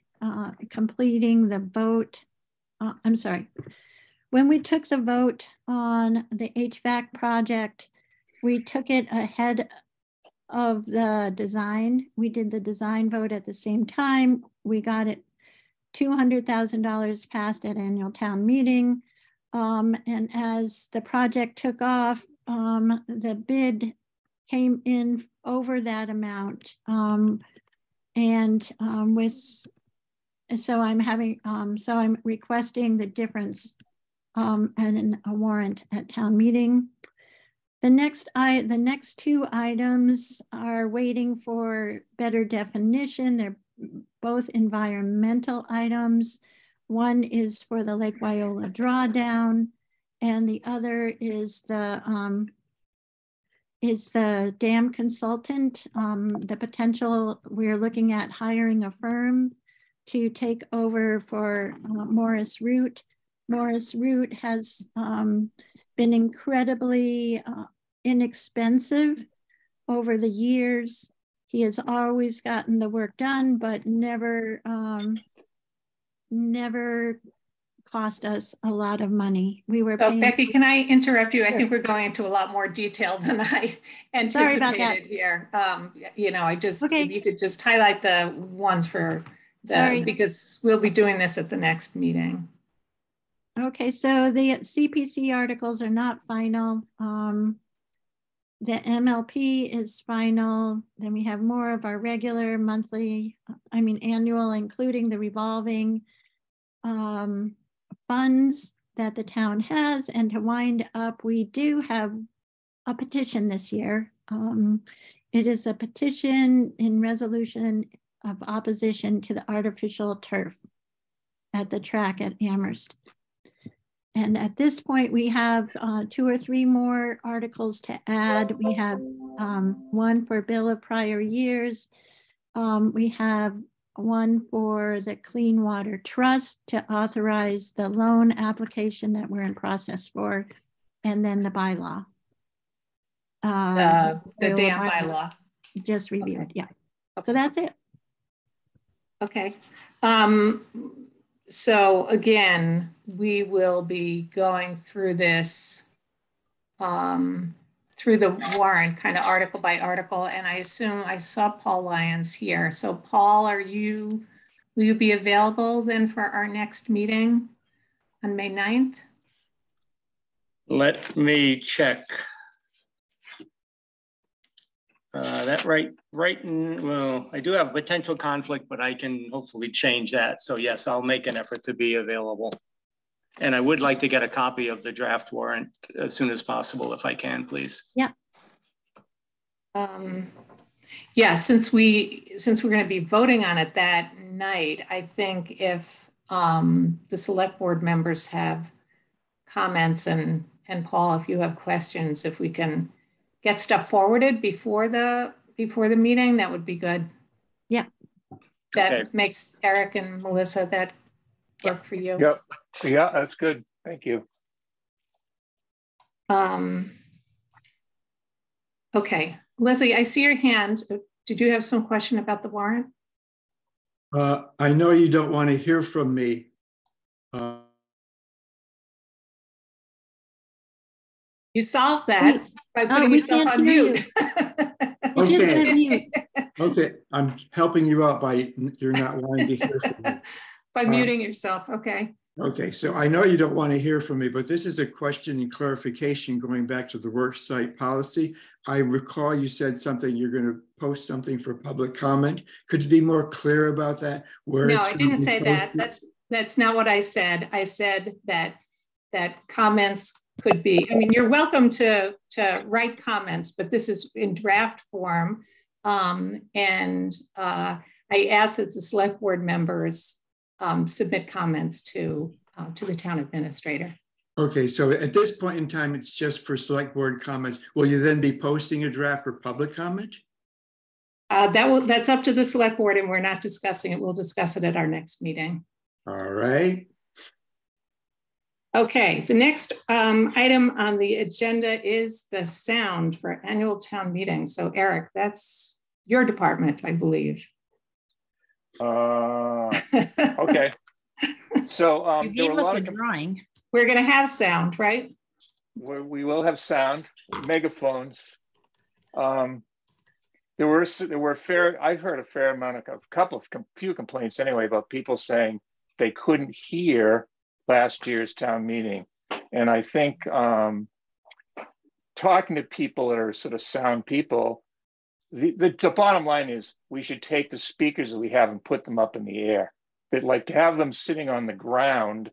vote. I'm sorry. When we took the vote on the HVAC project, we took it ahead of the design. We did the design vote at the same time. We got it $200,000 passed at annual town meeting. And as the project took off, the bid came in over that amount. So I'm requesting the difference and a warrant at town meeting. The next two items are waiting for better definition. They're both environmental items. One is for the Lake Wyola drawdown, and the other is the dam consultant. The potential, we're looking at hiring a firm to take over for Morris Root. Morris Root has been incredibly inexpensive over the years. He has always gotten the work done, but never cost us a lot of money. We were paying. Becky, can I interrupt you? Sure. I think we're going into a lot more detail than I anticipated here. If you could just highlight the ones for because we'll be doing this at the next meeting. Okay, so the CPC articles are not final. The MLP is final. Then we have more of our regular annual, including the revolving funds that the town has. And to wind up, we do have a petition this year. It is a petition in resolution of opposition to the artificial turf at the track at Amherst. And at this point, we have 2 or 3 more articles to add. We have one for bill of prior years. We have one for the Clean Water Trust to authorize the loan application that we're in process for, and then the bylaw. The dam bylaw. Just reviewed, okay. Yeah. Okay. So that's it. Okay. So again, we will be going through this, through the warrant, kind of article by article. And I assume I saw Paul Lyons here. So Paul, will you be available then for our next meeting on May 9th? Let me check. Well, I do have a potential conflict, but I can hopefully change that. So yes, I'll make an effort to be available. And I would like to get a copy of the draft warrant as soon as possible, if I can, please. Yeah. Yeah, since we're going to be voting on it that night, I think if the select board members have comments and and Paul, if you have questions, if we can get stuff forwarded before the meeting, that would be good. Yeah. That Okay. makes Eric and Melissa that work for you. Yep. Yeah, that's good. Thank you. Okay, Leslie, I see your hand. Did you have some question about the warrant? I know you don't want to hear from me. You solved that by putting yourself on mute. Okay. Okay, I'm helping you out by you're not wanting to hear from me. By muting yourself, okay. Okay, so I know you don't want to hear from me, but this is a question and clarification going back to the worksite policy. I recall you said something, you're going to post something for public comment. Could you be more clear about that? No, I didn't say that. That's not what I said. I said that comments could be, I mean, you're welcome to write comments, but this is in draft form. I asked that the select board members submit comments to the town administrator. Okay, so at this point in time, it's just for select board comments. Will you then be posting a draft for public comment? That's up to the select board, and we're not discussing it. We'll discuss it at our next meeting. All right. Okay, the next item on the agenda is the sound for annual town meeting. So Eric, that's your department, I believe. Okay. So you gave us a drawing. We're going to have sound, right? We will have sound, megaphones. I've heard a fair amount of few complaints anyway about people saying they couldn't hear last year's town meeting. And I think talking to people that are sort of sound people, the bottom line is we should take the speakers that we have and put them up in the air. That, like, to have them sitting on the ground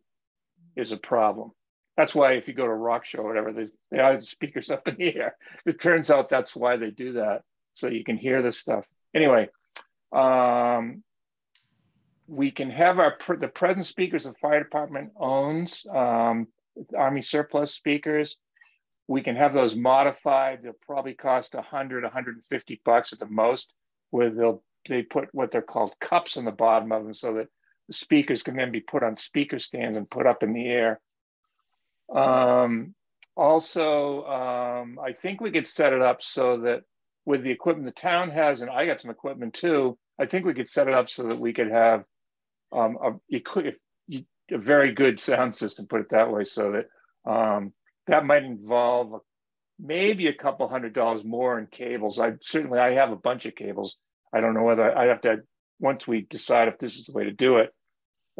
is a problem. That's why if you go to a rock show or whatever, they have the speakers up in the air. It turns out that's why they do that, so you can hear this stuff. Anyway, we can have the present speakers the fire department owns, Army surplus speakers. We can have those modified. They'll probably cost $100, $150 at the most, where they put what they're called cups on the bottom of them so that the speakers can then be put on speaker stands and put up in the air. Also, I think we could set it up so that with the equipment the town has, and I got some equipment too, I think we could set it up so that we could have a very good sound system, put it that way, so that that might involve maybe a couple $100 more in cables. I have a bunch of cables. I don't know whether I have to, once we decide if this is the way to do it,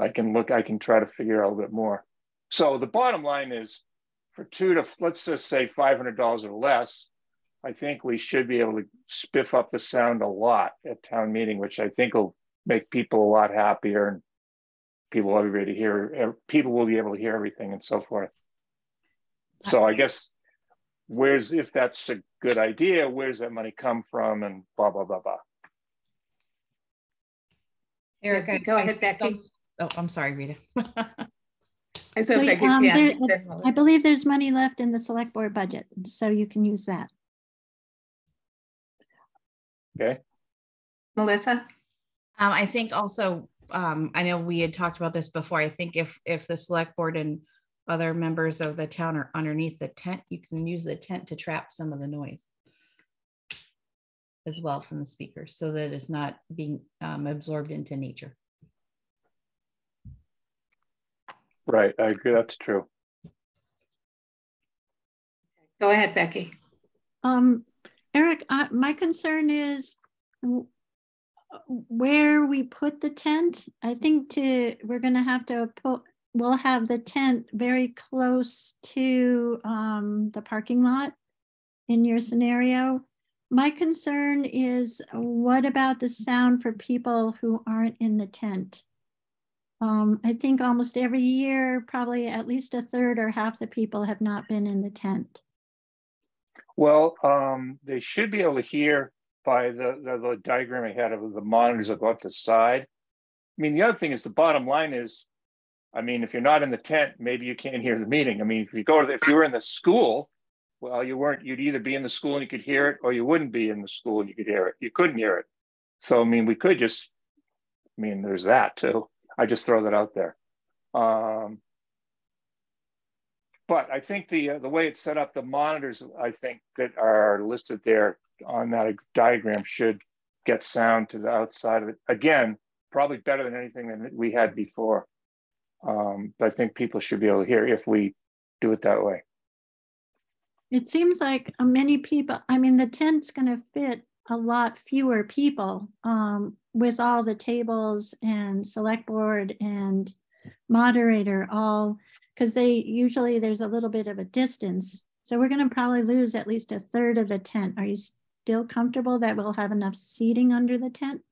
I can try to figure out a little bit more. So the bottom line is, for let's just say $500 or less, I think we should be able to spiff up the sound a lot at town meeting, which I think will make people a lot happier, and people will be able to hear everything and so forth. So I guess if that's a good idea, where's that money come from, and blah, blah, blah, blah. Eric, go ahead, Becky. Oh, I'm sorry, Rita. I said Becky's hand. I believe there's money left in the select board budget, so you can use that. Okay. Melissa? I think also, I know we had talked about this before. I think if the select board and other members of the town are underneath the tent, you can use the tent to trap some of the noise as well from the speakers, so that it's not being absorbed into nature. Right, I agree, that's true. Go ahead, Becky. Eric, my concern is where we put the tent. I think we're going to have to we'll have the tent very close to the parking lot in your scenario. My concern is, what about the sound for people who aren't in the tent? I think almost every year, probably at least a third or half the people have not been in the tent. Well, they should be able to hear by the diagram I had of the monitors that go up the side. I mean, the other thing is, the bottom line is, I mean, if you're not in the tent, maybe you can't hear the meeting. I mean, if you were in the school, well, you'd either be in the school and you could hear it, or you wouldn't be in the school and you could hear it. You couldn't hear it. So, I mean, we could just, I mean, there's that too. I just throw that out there. But I think the way it's set up, the monitors, I think, that are listed there on that diagram should get sound to the outside of it. Again, probably better than anything that we had before. But I think people should be able to hear if we do it that way. It seems like many people, I mean, the tent's going to fit a lot fewer people with all the tables and select board and moderator all, because there's a little bit of a distance. So we're going to probably lose at least a third of the tent. Are you still comfortable that we'll have enough seating under the tent?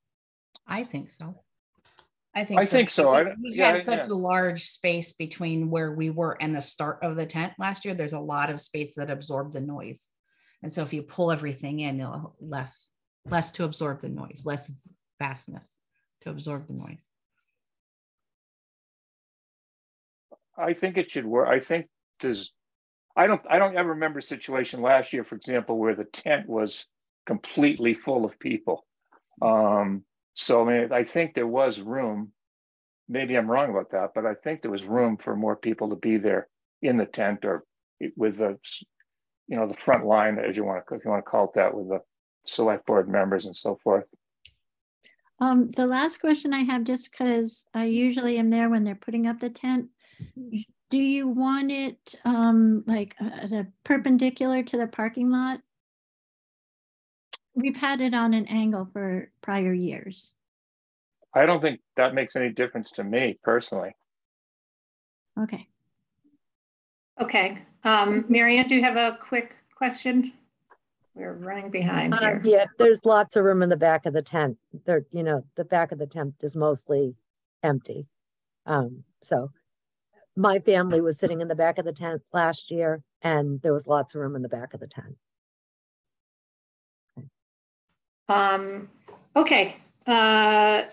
I think so. I think so. We had such a large space between where we were and the start of the tent last year. There's a lot of space that absorbed the noise. And so if you pull everything in, less to absorb the noise, less vastness to absorb the noise. I think it should work. I think I don't ever remember a situation last year, for example, where the tent was completely full of people. So I mean, I think there was room. Maybe I'm wrong about that, but I think there was room for more people to be there in the tent, or with the, the front line, if you want to call it that, with the select board members and so forth. The last question I have, just because I usually am there when they're putting up the tent, do you want it like perpendicular to the parking lot? We've had it on an angle for prior years. I don't think that makes any difference to me personally. Okay. Okay. Marianne, do you have a quick question? We're running behind here. Yeah, there's lots of room in the back of the tent. The back of the tent is mostly empty. So my family was sitting in the back of the tent last year, and there was lots of room in the back of the tent. Okay,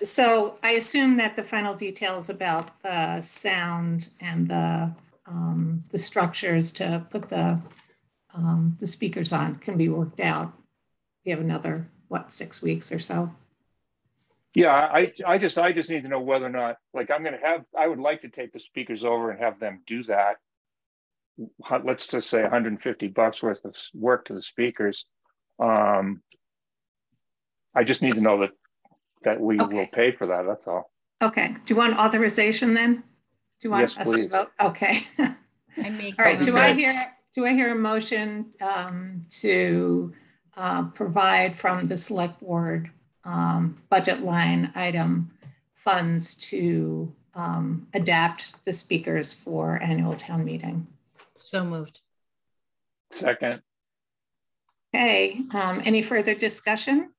so I assume that the final details about the sound and the structures to put the speakers on can be worked out. We have another, 6 weeks or so? Yeah, I just need to know whether or not, like, I would like to take the speakers over and have them do that. Let's just say $150 worth of work to the speakers. I just need to know that we will pay for that. That's all. Okay. Do you want authorization then? Do you want us to vote? Okay. All right. Do I hear a motion to provide from the select board budget line item funds to adapt the speakers for annual town meeting? So moved. Second. Okay. Any further discussion?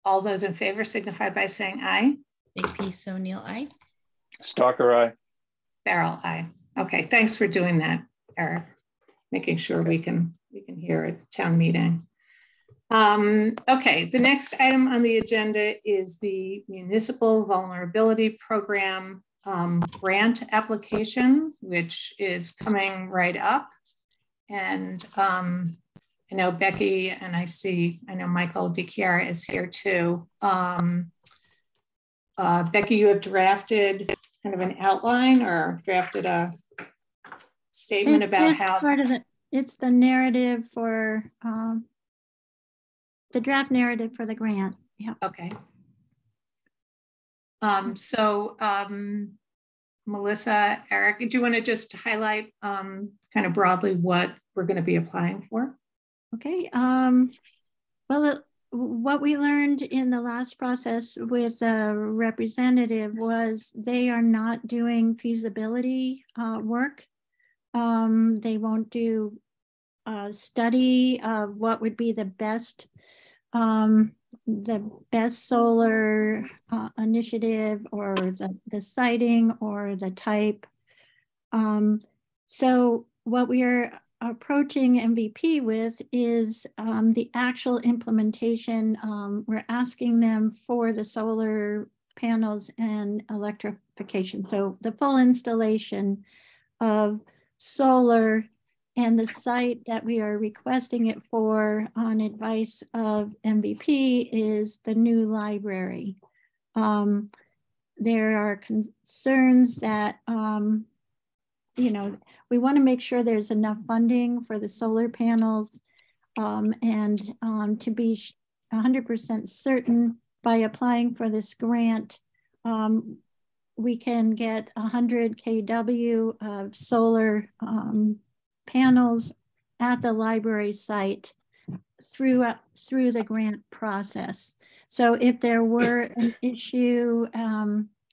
All those in favor signify by saying aye. Makepeace O'Neill, aye. Stalker, aye. Farrell, aye. Okay, thanks for doing that, Eric. Making sure we can hear at town meeting. Okay, the next item on the agenda is the Municipal Vulnerability Program grant application, which is coming right up. And I know Becky, and I know Michael DiChiara is here too. Becky, you have drafted kind of an outline or drafted a statement about how it's the narrative for the draft narrative for the grant. Yeah. Okay. Melissa, Eric, do you want to just highlight kind of broadly what we're going to be applying for? Okay. Well, what we learned in the last process with the representative was they are not doing feasibility work. They won't do a study of what would be the best solar initiative, or the siting, or the type. So what we are approaching MVP with is the actual implementation. We're asking them for the solar panels and electrification. So the full installation of solar, and the site that we are requesting it for on advice of MVP is the new library. There are concerns that, you know, we want to make sure there's enough funding for the solar panels, and to be 100% certain by applying for this grant, we can get 100 kW of solar panels at the library site through the grant process. So if there were an issue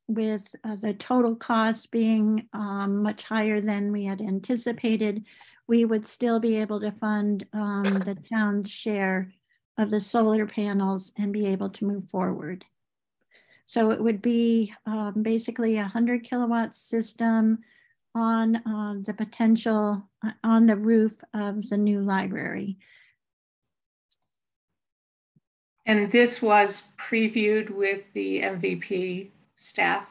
with the total cost being much higher than we had anticipated, we would still be able to fund the town's share of the solar panels and be able to move forward. So it would be basically a 100 kilowatt system on the potential on the roof of the new library. And this was previewed with the MVP staff?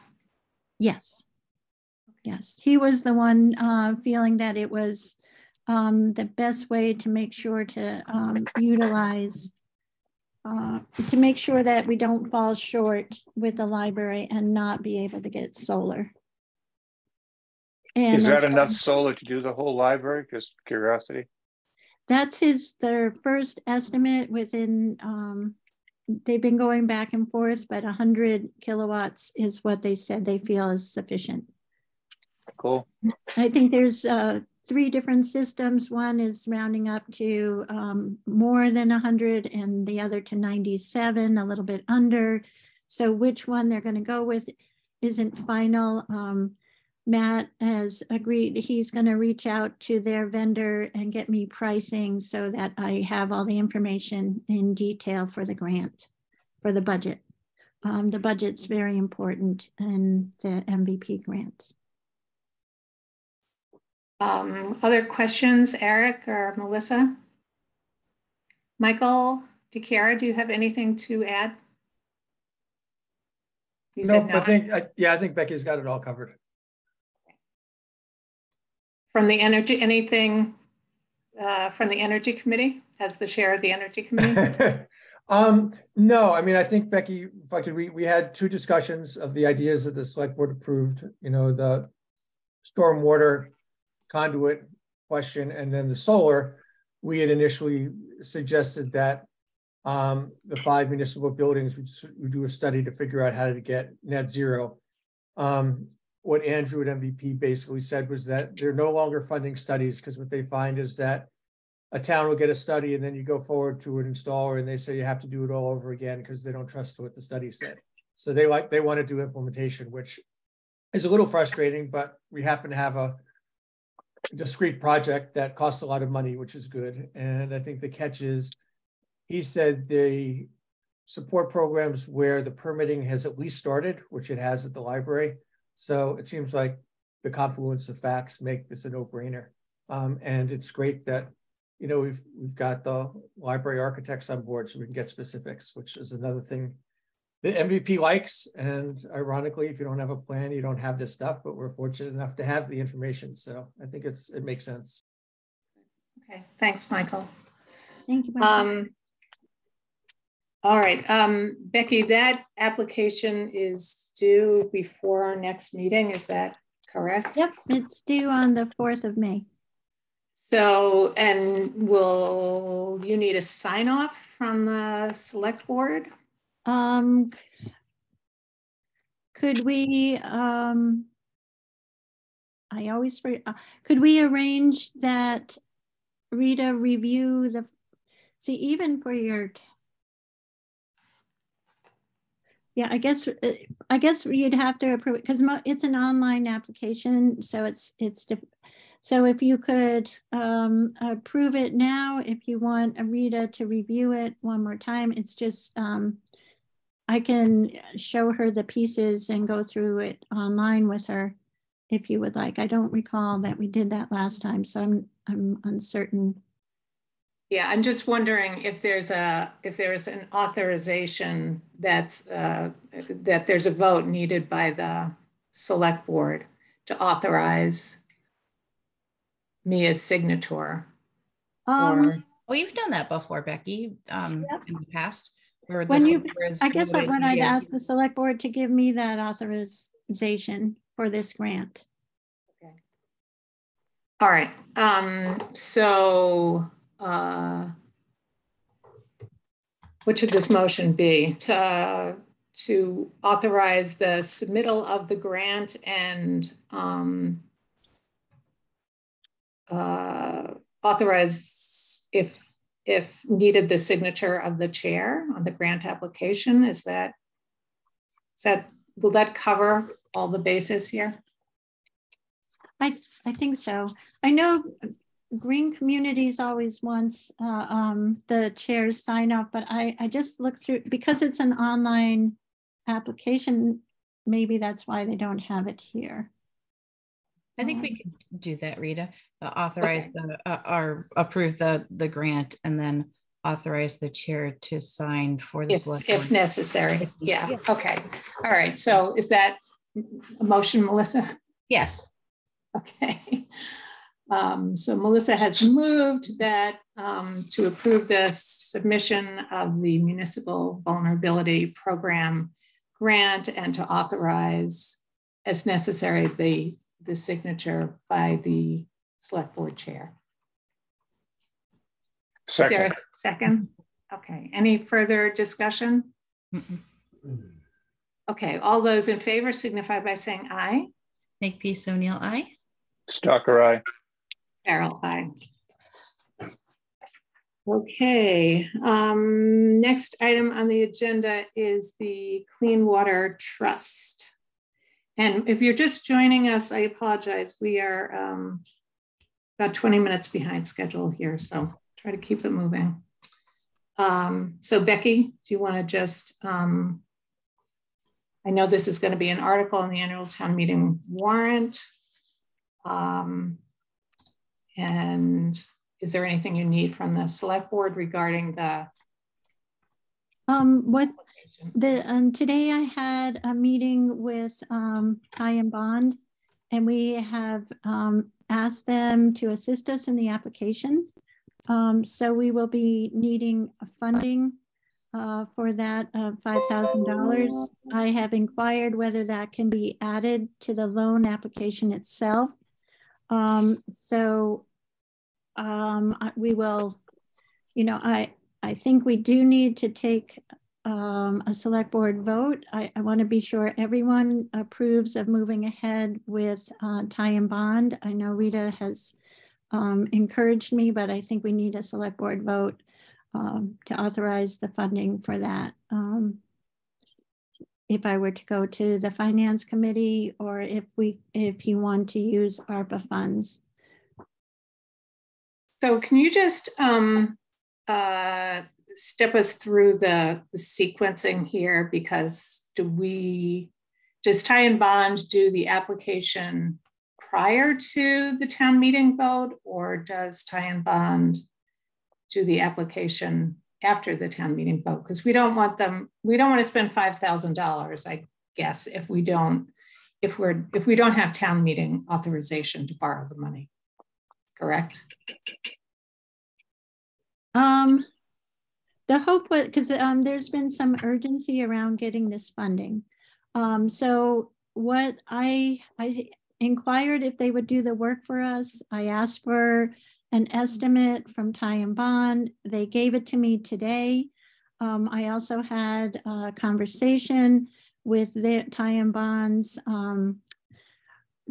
Yes. Yes, he was the one feeling that it was the best way to make sure to utilize, to make sure that we don't fall short with the library and not be able to get solar. And is that enough solar to do the whole library? Just curiosity. That's their first estimate within, they've been going back and forth, but 100 kilowatts is what they said they feel is sufficient. Cool. I think there's 3 different systems. One is rounding up to more than 100 and the other to 97, a little bit under. So which one they're going to go with isn't final. Matt has agreed he's going to reach out to their vendor and get me pricing so that I have all the information in detail for the grant, for the budget. The budget's very important in the MVP grants. Other questions, Eric or Melissa? Michael, DeCiara, do you have anything to add? You said no. I think Becky's got it all covered. From the energy, anything from the Energy Committee as the chair of the Energy Committee? No, I mean, I think Becky, we had 2 discussions of the ideas that the select board approved, you know, the stormwater conduit question and then the solar. We had initially suggested that the 5 municipal buildings would do a study to figure out how to get net zero. What Andrew at MVP basically said was that they're no longer funding studies because what they find is that a town will get a study and then you go forward to an installer and they say you have to do it all over again because they don't trust what the study said. So they want to do implementation, which is a little frustrating, but we happen to have a discrete project that costs a lot of money, which is good. And I think the catch is, he said the support programs where the permitting has at least started, which it has at the library. So it seems like the confluence of facts make this a no-brainer. And it's great that, you know, we've got the library architects on board so we can get specifics, which is another thing the MVP likes. And ironically, if you don't have a plan, you don't have this stuff, but we're fortunate enough to have the information. So I think it makes sense. Okay, thanks, Michael. Thank you, Michael. All right, Becky, that application is due before our next meeting, is that correct? Yep, it's due on the 4th of May. So, and will you need a sign off from the select board? Could we, could we arrange that Rita review even for your, yeah, I guess you'd have to approve it because it's an online application. So so if you could approve it now, if you want Rita to review it one more time, it's just, I can show her the pieces and go through it online with her if you would like. I don't recall that we did that last time, so I'm uncertain. Yeah, I'm just wondering if there's an authorization that there's a vote needed by the select board to authorize me as signator. Or We've done that before, Becky, in the past. I guess what I'd ask the select board to give me that authorization for this grant. Okay. All right. What should this motion be? To authorize the submittal of the grant and authorize, if needed, the signature of the chair on the grant application. Will that cover all the bases here? I think so. I know Green Communities always wants the chair's sign off, but I just looked through, because it's an online application, maybe that's why they don't have it here. I think we could do that, Rita. Authorize or approve the grant, and then authorize the chair to sign for the select board if necessary. Yeah. Okay. All right. So is that a motion, Melissa? Yes. Okay. So Melissa has moved that to approve the submission of the Municipal Vulnerability Program grant and to authorize, as necessary, the signature by the select board chair. Second. Is there a second? Okay. Any further discussion? Okay. All those in favor signify by saying aye. Makepeace O'Neill, aye. Stalker, aye. Carol, aye. Okay. Next item on the agenda is the Clean Water Trust. And if you're just joining us, I apologize. We are about 20 minutes behind schedule here, so try to keep it moving. So Becky, do you want to just, I know this is going to be an article in the annual town meeting warrant. And is there anything you need from the select board regarding the today I had a meeting with Ty and Bond, and we have asked them to assist us in the application. So we will be needing funding for that of $5,000. I have inquired whether that can be added to the loan application itself. We will, I think we do need to take a select board vote. I want to be sure everyone approves of moving ahead with Ty and Bond. I know Rita has encouraged me, but I think we need a select board vote to authorize the funding for that. If I were to go to the finance committee, or if you want to use ARPA funds. So can you just step us through the sequencing here? Because does Ty and Bond do the application prior to the town meeting vote, or does Ty and Bond do the application after the town meeting vote? Because we don't want to spend $5,000, I guess, if we don't have town meeting authorization to borrow the money. Correct? The hope was, because there's been some urgency around getting this funding. So what I inquired if they would do the work for us. I asked for an estimate from Ty and Bond. They gave it to me today. I also had a conversation with Ty and Bond's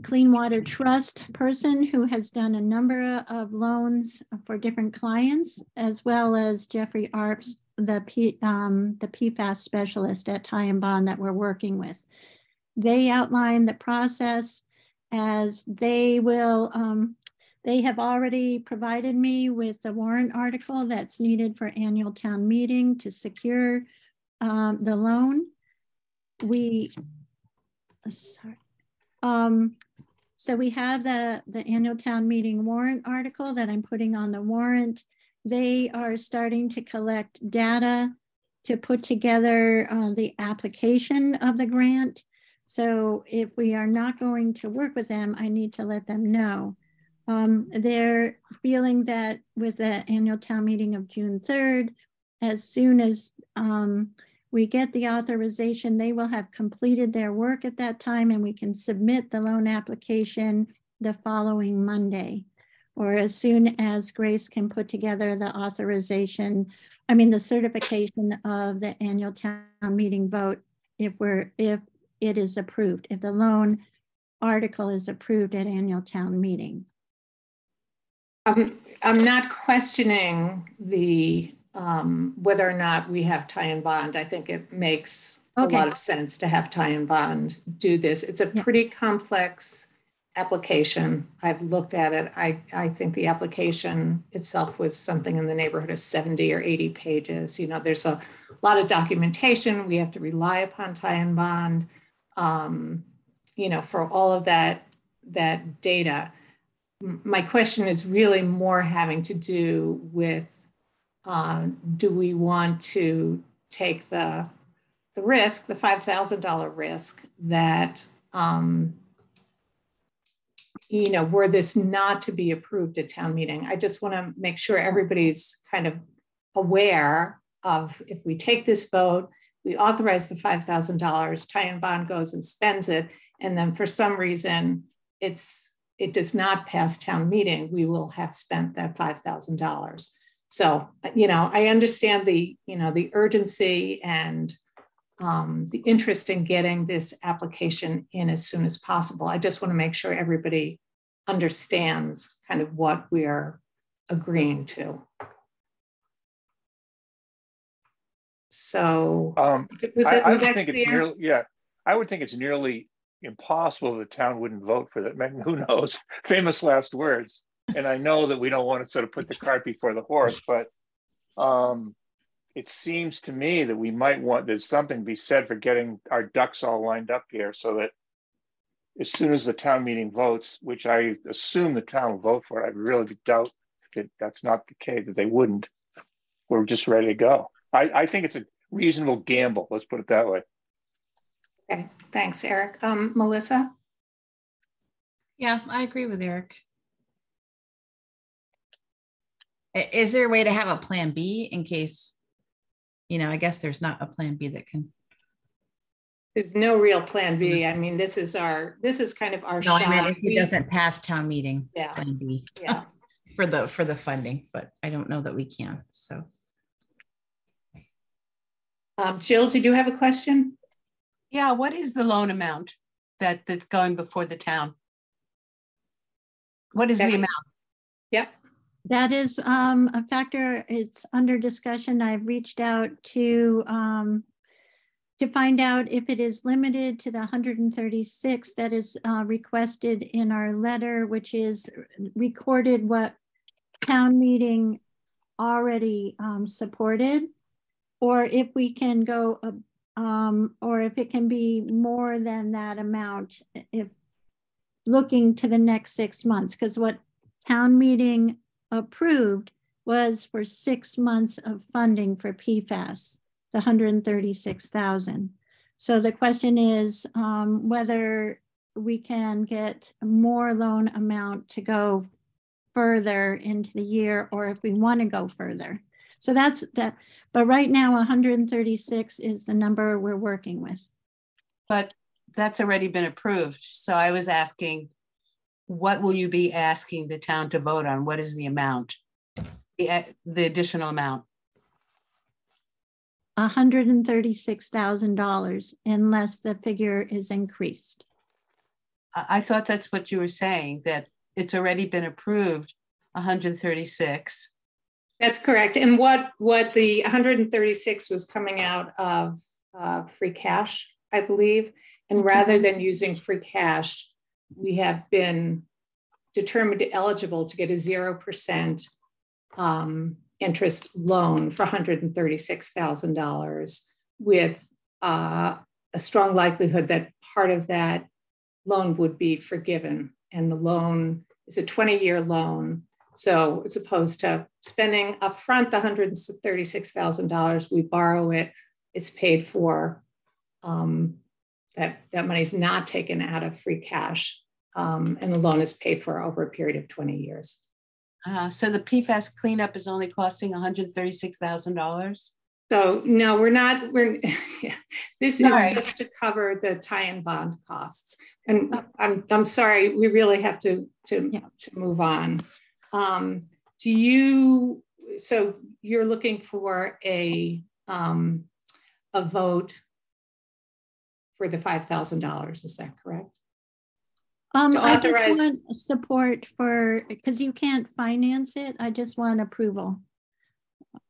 Clean Water Trust person, who has done a number of loans for different clients, as well as Jeffrey Arps, the PFAS specialist at Ty and Bond that we're working with. They outlined the process as they will, they have already provided me with the warrant article that's needed for annual town meeting to secure the loan. So we have the annual town meeting warrant article that I'm putting on the warrant, they are starting to collect data to put together the application of the grant. So if we are not going to work with them, I need to let them know. They're feeling that with the annual town meeting of June 3rd, as soon as we get the authorization, they will have completed their work at that time, and we can submit the loan application the following Monday, or as soon as Grace can put together the authorization, the certification of the annual town meeting vote, if it is approved, if the loan article is approved at annual town meeting. I'm not questioning the whether or not we have tie and bond. I think it makes a lot of sense to have tie and bond do this. It's a pretty complex application. I've looked at it. I think the application itself was something in the neighborhood of 70 or 80 pages. You know, there's a lot of documentation. We have to rely upon tie and bond, you know, for all of that data. My question is really more having to do with, do we want to take the risk, the $5,000 risk that, you know, were this not to be approved at town meeting? I just want to make sure everybody's kind of aware of, if we take this vote, we authorize the $5,000, tie and bond goes and spends it, and then for some reason it does not pass town meeting, we will have spent that $5,000. So, you know, I understand the, you know, the urgency and the interest in getting this application in as soon as possible. I just want to make sure everybody understands kind of what we're agreeing to. So I would think it's nearly impossible the town wouldn't vote for that. I mean, who knows? Famous last words. And I know that we don't want to sort of put the cart before the horse, but it seems to me that we might want, there's something to be said for getting our ducks all lined up here, so that as soon as the town meeting votes, which I assume the town will vote for, I really doubt that that's not the case, that they wouldn't, we're just ready to go. I think it's a reasonable gamble, let's put it that way. Okay, thanks, Eric. Melissa? Yeah, I agree with Eric. Is there a way to have a plan B in case, you know, I guess there's not a plan B that can. There's no real plan B. I mean, this is kind of our shot. I mean, if it doesn't pass town meeting, yeah. Plan B. Yeah. for the funding, but I don't know that we can, so. Jill, did you have a question? Yeah, what is the loan amount that's going before the town? What is the amount? Yep. That is a factor. It's under discussion. I've reached out to find out if it is limited to the 136 that is requested in our letter, which is recorded what town meeting already supported, or if we can go, or if it can be more than that amount, if looking to the next 6 months, because what town meeting approved was for 6 months of funding for PFAS, the 136,000. So the question is whether we can get more loan amount to go further into the year, or if we want to go further. So that's that. But right now, 136 is the number we're working with. But that's already been approved. So I was asking, what will you be asking the town to vote on? What is the amount, the additional amount? $136,000 unless the figure is increased. I thought that's what you were saying, that it's already been approved, 136. That's correct. And what the 136 was coming out of free cash, I believe. And rather than using free cash, we have been determined eligible to get a 0% interest loan for $136,000 with a strong likelihood that part of that loan would be forgiven. And the loan is a 20-year loan. So as opposed to spending upfront the $136,000, we borrow it, it's paid for. That money is not taken out of free cash, and the loan is paid for over a period of 20 years. So the PFAS cleanup is only costing $136,000? So no, this is just to cover the tie-in bond costs. And I'm sorry, we really have to move on. So you're looking for a vote for the $5,000, is that correct? I just want support for, because you can't finance it. I just want approval.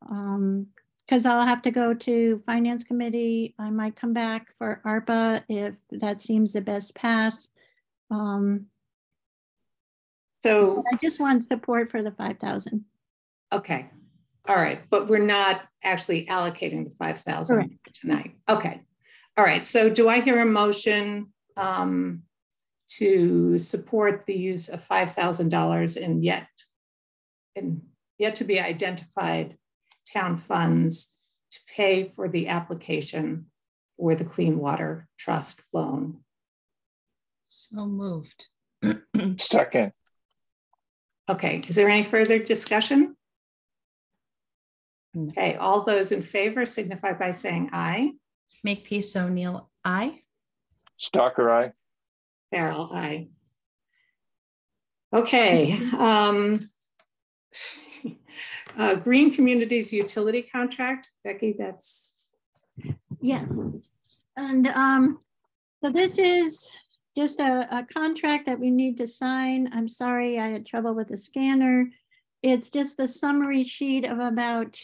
Because I'll have to go to finance committee. I might come back for ARPA if that seems the best path. So I just want support for the 5,000. Okay. All right. But we're not actually allocating the 5,000 tonight. Okay. All right. So do I hear a motion to support the use of $5,000 in yet to be identified town funds to pay for the application for the Clean Water Trust loan? So moved. Second. Okay, is there any further discussion? Okay, all those in favor signify by saying aye. Makepeace O'Neill, aye. Stalker, aye. Farrell, aye. Okay. Green Communities Utility Contract. Becky, that's... Yes. And so this is just a contract that we need to sign. I'm sorry, I had trouble with the scanner. It's just the summary sheet of about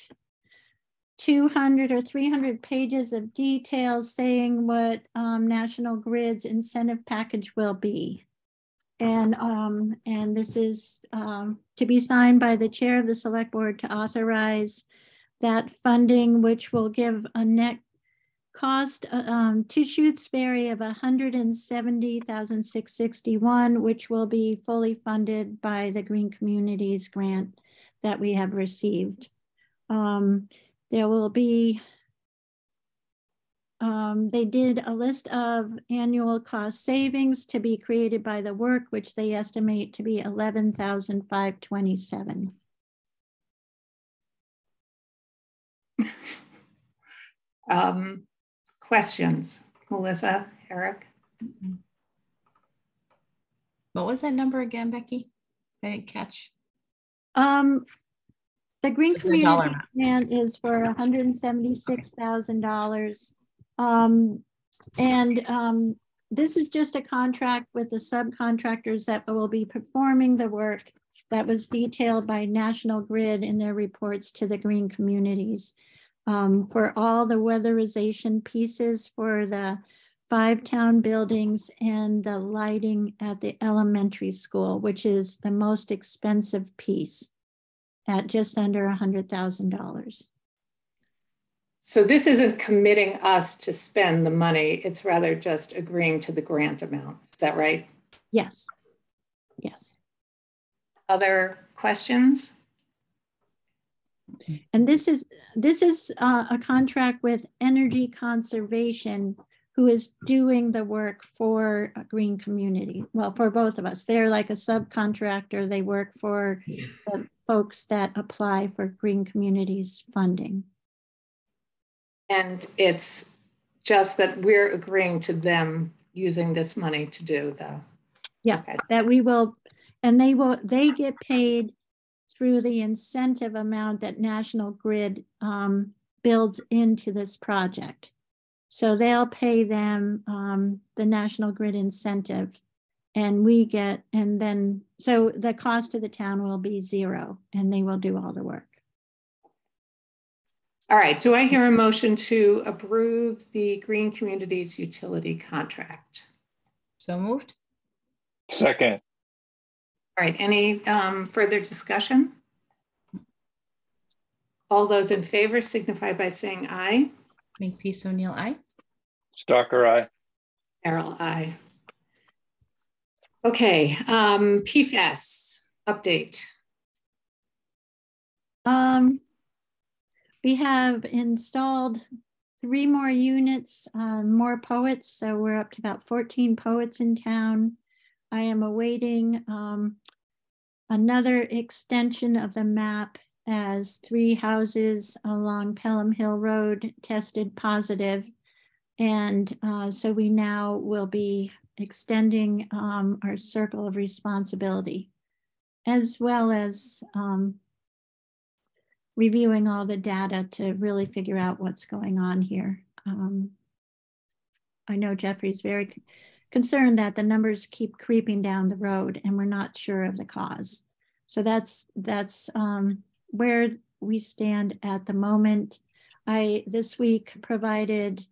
200 or 300 pages of details saying what National Grid's incentive package will be. And this is to be signed by the chair of the select board to authorize that funding, which will give a net cost to Shutesbury of $170,661, which will be fully funded by the Green Communities grant that we have received. There will be, they did a list of annual cost savings to be created by the work, which they estimate to be $11,527. Questions, Melissa, Eric? What was that number again, Becky? I didn't catch. The Green Community Grant is for $176,000. This is just a contract with the subcontractors that will be performing the work that was detailed by National Grid in their reports to the Green Communities. For all the weatherization pieces for the 5 town buildings and the lighting at the elementary school, which is the most expensive piece at just under $100,000. So this isn't committing us to spend the money, it's rather just agreeing to the grant amount. Is that right? Yes. Yes. Other questions? And this is a contract with Energy Conservation, who is doing the work for a Green Community. Well, for both of us. They're like a subcontractor. They work for the folks that apply for Green Communities funding. And it's just that we're agreeing to them using this money to do the... Yeah, okay. That we will, and they get paid through the incentive amount that National Grid builds into this project. So they'll pay them the National Grid incentive, and we get, and then, so the cost to the town will be $0, and they will do all the work. All right, do I hear a motion to approve the Green Communities utility contract? So moved. Second. All right, any further discussion? All those in favor signify by saying aye. Makepeace O'Neill, aye. Stalker, aye. Carol, aye. Okay, PFAS update. We have installed 3 more units, more poets. So we're up to about 14 poets in town. I am awaiting another extension of the map as 3 houses along Pelham Hill Road tested positive. And so we now will be extending our circle of responsibility, as well as reviewing all the data to really figure out what's going on here. I know Jeffrey's very concerned that the numbers keep creeping down the road and we're not sure of the cause. So that's where we stand at the moment. I this week provided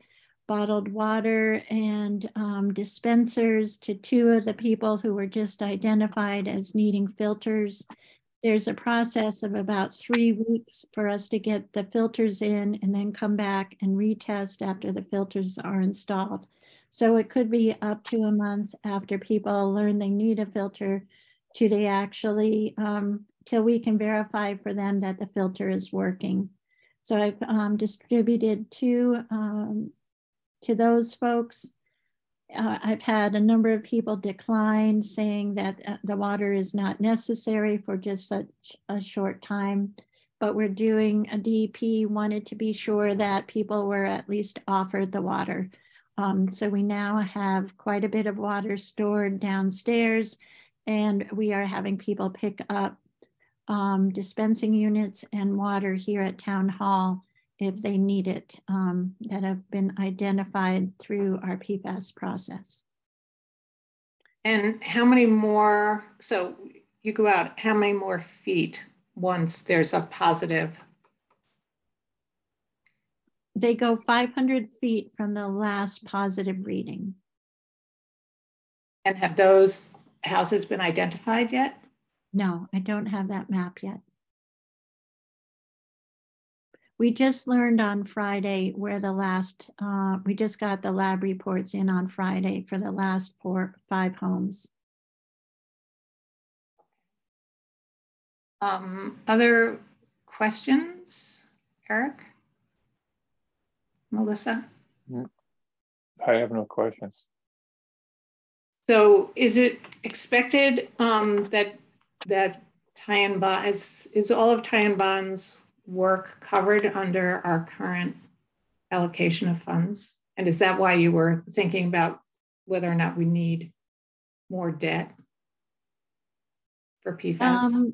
bottled water and dispensers to 2 of the people who were just identified as needing filters. There's a process of about 3 weeks for us to get the filters in and then come back and retest after the filters are installed. So it could be up to a month after people learn they need a filter to they actually, till we can verify for them that the filter is working. So I've distributed 2 to those folks. I've had a number of people decline, saying that the water is not necessary for just such a short time, but we're doing a DEP wanted to be sure that people were at least offered the water. So we now have quite a bit of water stored downstairs, and we are having people pick up dispensing units and water here at Town Hall if they need it, that have been identified through our PFAS process. And how many more, so you go out, how many more feet once there's a positive? They go 500 feet from the last positive reading. And have those houses been identified yet? No, I don't have that map yet. We just learned on Friday where the last, we just got the lab reports in on Friday for the last 5 homes. Other questions, Eric? Melissa? I have no questions. So is it expected that tie-in bond is all of tie-in bonds work covered under our current allocation of funds? And is that why you were thinking about whether or not we need more debt for PFAS?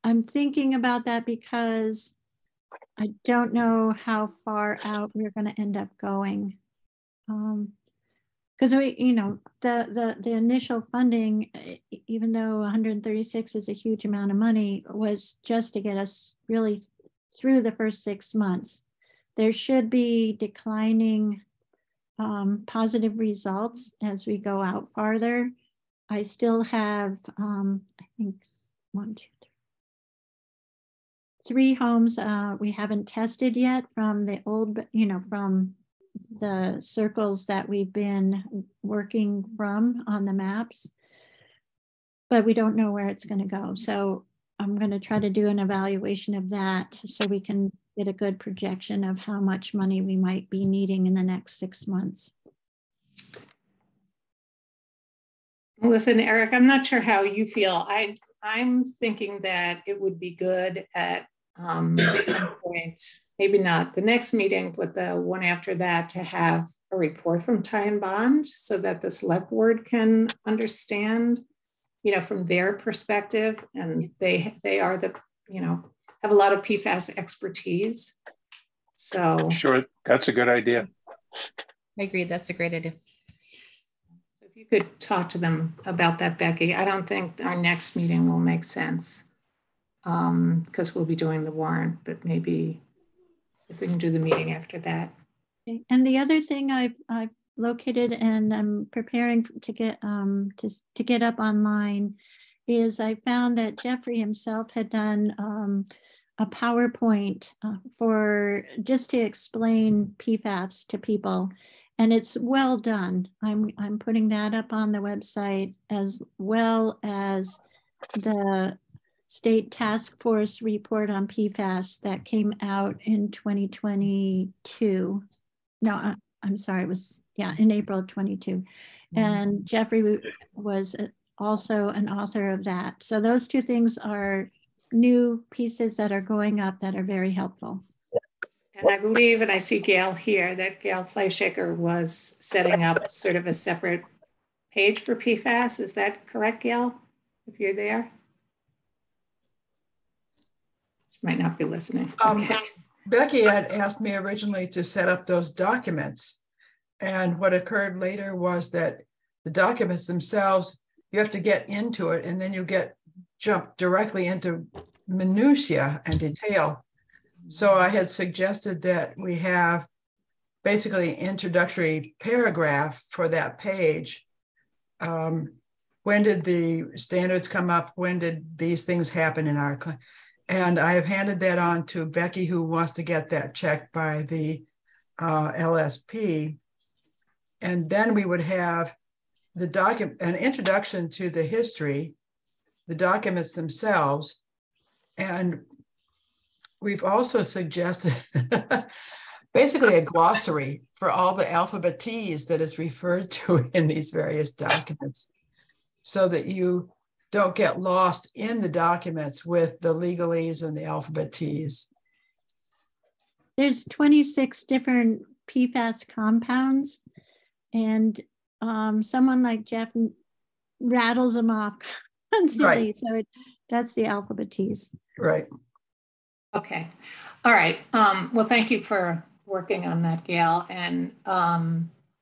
I'm thinking about that because I don't know how far out we're going to end up going. Because we, you know, the initial funding, even though 136 is a huge amount of money, was just to get us really through the first 6 months. There should be declining positive results as we go out farther. I still have, I think 1, 2, 3 homes we haven't tested yet from the old, you know, from the circles that we've been working from on the maps, but we don't know where it's going to go. So I'm going to try to do an evaluation of that so we can get a good projection of how much money we might be needing in the next 6 months. Listen, Eric, I'm not sure how you feel. I'm thinking that it would be good at some point, maybe not the next meeting, but the one after that, to have a report from tie-in bond so that the select board can understand, you know, from their perspective. And they are the, you know, have a lot of PFAS expertise. So sure, that's a good idea. I agree, that's a great idea. So if you could talk to them about that, Becky. I don't think our next meeting will make sense because we'll be doing the warrant, but maybe if we can do the meeting after that. Okay. And the other thing I've located and I'm preparing to get up online is I found that Jeffrey himself had done a PowerPoint for just to explain PFAS to people, and it's well done. I'm putting that up on the website as well as the state task force report on PFAS that came out in 2022. No, I'm sorry, it was, yeah, in April of 22. And Jeffrey was also an author of that. So those two things are new pieces that are going up that are very helpful. And I believe, and I see Gail here, that Gail Fleischaker was setting up sort of a separate page for PFAS. Is that correct, Gail? If you're there? She might not be listening. Okay. Becky had asked me originally to set up those documents. And what occurred later was that the documents themselves, you have to get into it and then you jump directly into minutia and detail. So I had suggested that we have basically an introductory paragraph for that page. When did the standards come up? When did these things happen in our class? And I have handed that on to Becky, who wants to get that checked by the LSP. And then we would have the document, an introduction to the history, the documents themselves. And we've also suggested basically a glossary for all the alphabet T's that is referred to in these various documents, so that you don't get lost in the documents with the legalese and the alphabet T's. There's 26 different PFAS compounds, and someone like Jeff rattles them off constantly. Right. So that's the alphabet T's. Right. Okay. All right. Well, thank you for working on that, Gail. And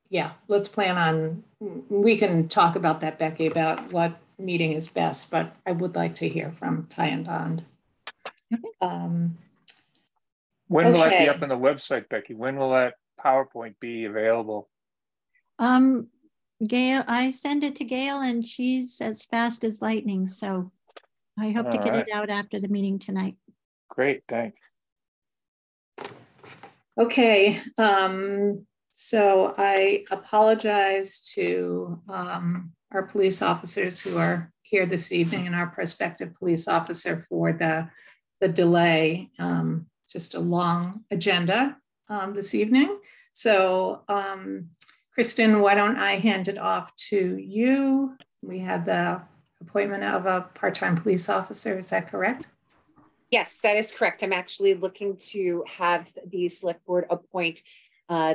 yeah, let's plan on, we can talk about that, Becky, about what meeting is best, but I would like to hear from Ty and Bond. When will that be up on the website, Becky? When will that PowerPoint be available? Gail, I send it to Gail and she's as fast as lightning. So I hope to get it out after the meeting tonight. Great, thanks. Okay, so I apologize to our police officers who are here this evening and our prospective police officer for the delay. Just a long agenda this evening. So Kristen, why don't I hand it off to you? We had the appointment of a part-time police officer, is that correct? Yes, that is correct. I'm actually looking to have the select board appoint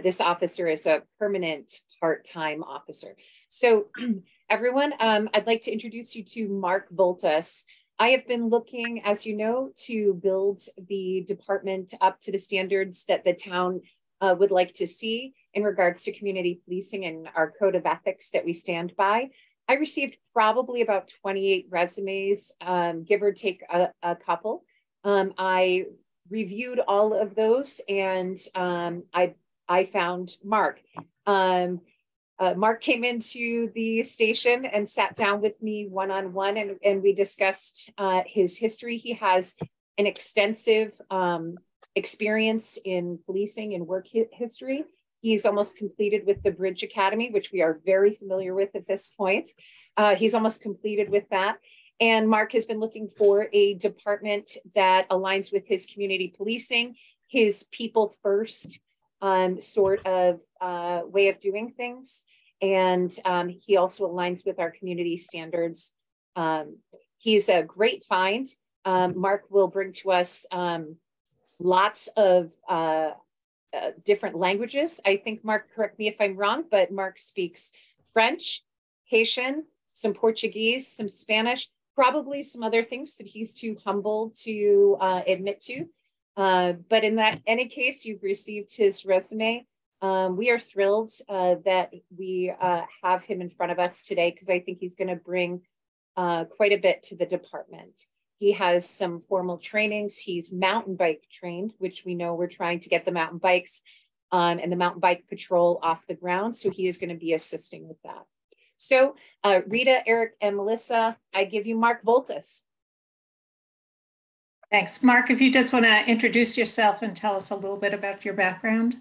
this officer as a permanent part-time officer. So everyone, I'd like to introduce you to Mark Voltas. I have been looking, as you know, to build the department up to the standards that the town would like to see in regards to community policing and our code of ethics that we stand by. I received probably about 28 resumes, give or take a couple. I reviewed all of those and I found Mark. Mark came into the station and sat down with me one-on-one and we discussed his history. He has an extensive experience in policing and work history. He's almost completed with the Bridge Academy, which we are very familiar with at this point. He's almost completed with that. And Mark has been looking for a department that aligns with his community policing, his people first sort of way of doing things. And he also aligns with our community standards. He's a great find. Mark will bring to us lots of different languages. I think, Mark, correct me if I'm wrong, but Mark speaks French, Haitian, some Portuguese, some Spanish, probably some other things that he's too humble to admit to. But in any case, you've received his resume. We are thrilled that we have him in front of us today because I think he's going to bring quite a bit to the department. He has some formal trainings. He's mountain bike trained, which we know we're trying to get the mountain bikes and the mountain bike patrol off the ground. So he is going to be assisting with that. So Rita, Eric, and Melissa, I give you Mark Voltas. Thanks. Mark, if you just want to introduce yourself and tell us a little bit about your background.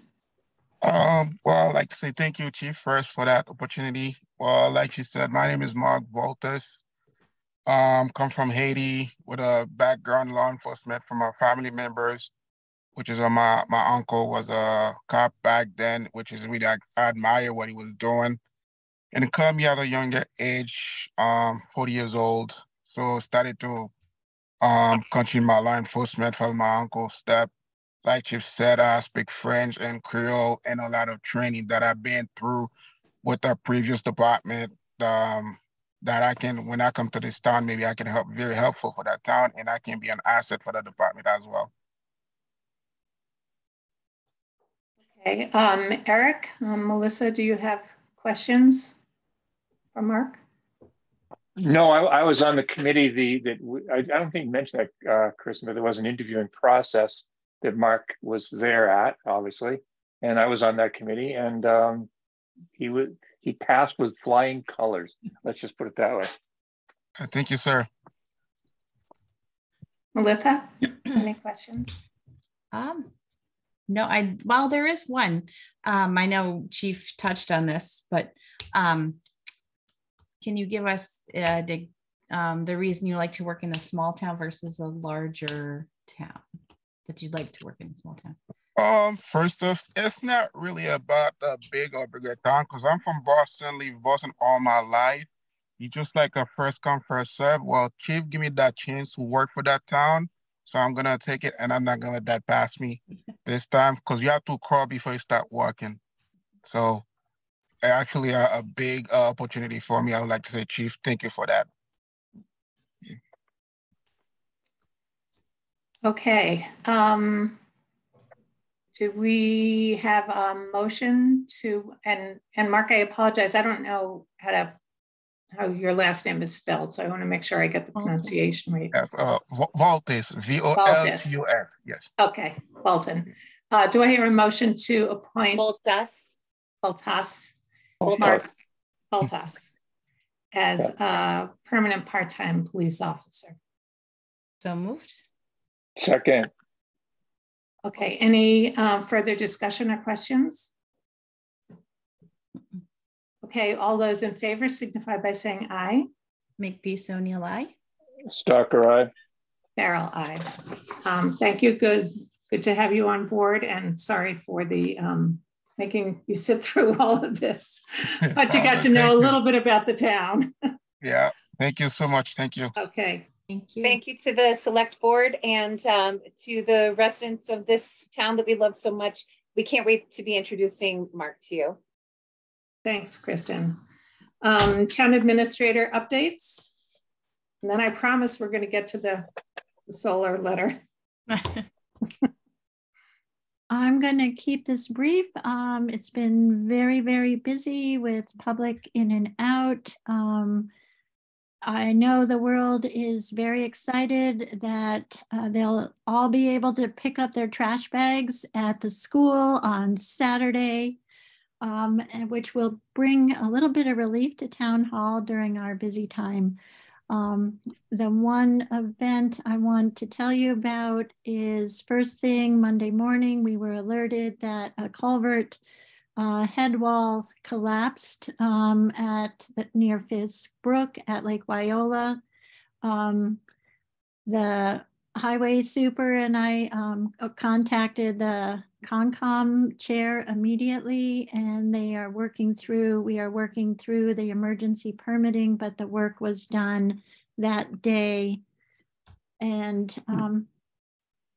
Well, I'd like to say thank you, Chief, first for that opportunity. Well, like you said, my name is Mark Voltas. Come from Haiti with a background in law enforcement from our family members, which is my uncle was a cop back then, which is really I admire what he was doing. And come here at a younger age, 40 years old. So started to continue my law enforcement, follow my uncle's step. Like Chief said, I speak French and Creole and a lot of training that I've been through with the previous department. That I can, when I come to this town, maybe I can help, very helpful for that town, and I can be an asset for the department as well. Okay, Eric, Melissa, do you have questions for Mark? No, I was on the committee I don't think you mentioned that, Kristen, but there was an interviewing process that Mark was there at, obviously, and I was on that committee, and he passed with flying colors. Let's just put it that way. Thank you, sir. Melissa, any questions? No, well, there is one. I know Chief touched on this, but can you give us the reason you like to work in a small town versus a larger town, that you'd like to work in a small town? First off, it's not really about a big or bigger town, because I'm from Boston, leave Boston all my life. You just like a first come, first serve. Well, Chief, give me that chance to work for that town. So I'm gonna take it, and I'm not gonna let that pass me this time, because you have to crawl before you start walking. So actually a big opportunity for me. I would like to say, Chief, thank you for that. Okay. Do we have a motion to, and Mark, I apologize, I don't know how your last name is spelled, so I want to make sure I get the pronunciation right. Yes, Voltis, V-O-L-T-U-S, yes. Okay, Walton. Do I hear a motion to appoint Baltas as a permanent part-time police officer? So moved. Second. Okay, any further discussion or questions? Okay, all those in favor signify by saying aye. Makepeace O'Neill, aye. Stalker, aye. Farrell, aye. Thank you, good to have you on board, and sorry for the making you sit through all of this, but you got to know a little bit about the town. Yeah, thank you so much, thank you. Okay. Thank you. Thank you to the select board and to the residents of this town that we love so much. We can't wait to be introducing Mark to you. Thanks, Kristen. Town administrator updates. And then I promise we're going to get to the solar letter. I'm going to keep this brief. It's been very, very busy with public in and out. I know the world is very excited that they'll all be able to pick up their trash bags at the school on Saturday, and which will bring a little bit of relief to town hall during our busy time. The one event I want to tell you about is first thing Monday morning, we were alerted that a culvert head wall collapsed near Fisk Brook at Lake Wyola. The highway super and I contacted the Concom chair immediately, and we are working through the emergency permitting, but the work was done that day. And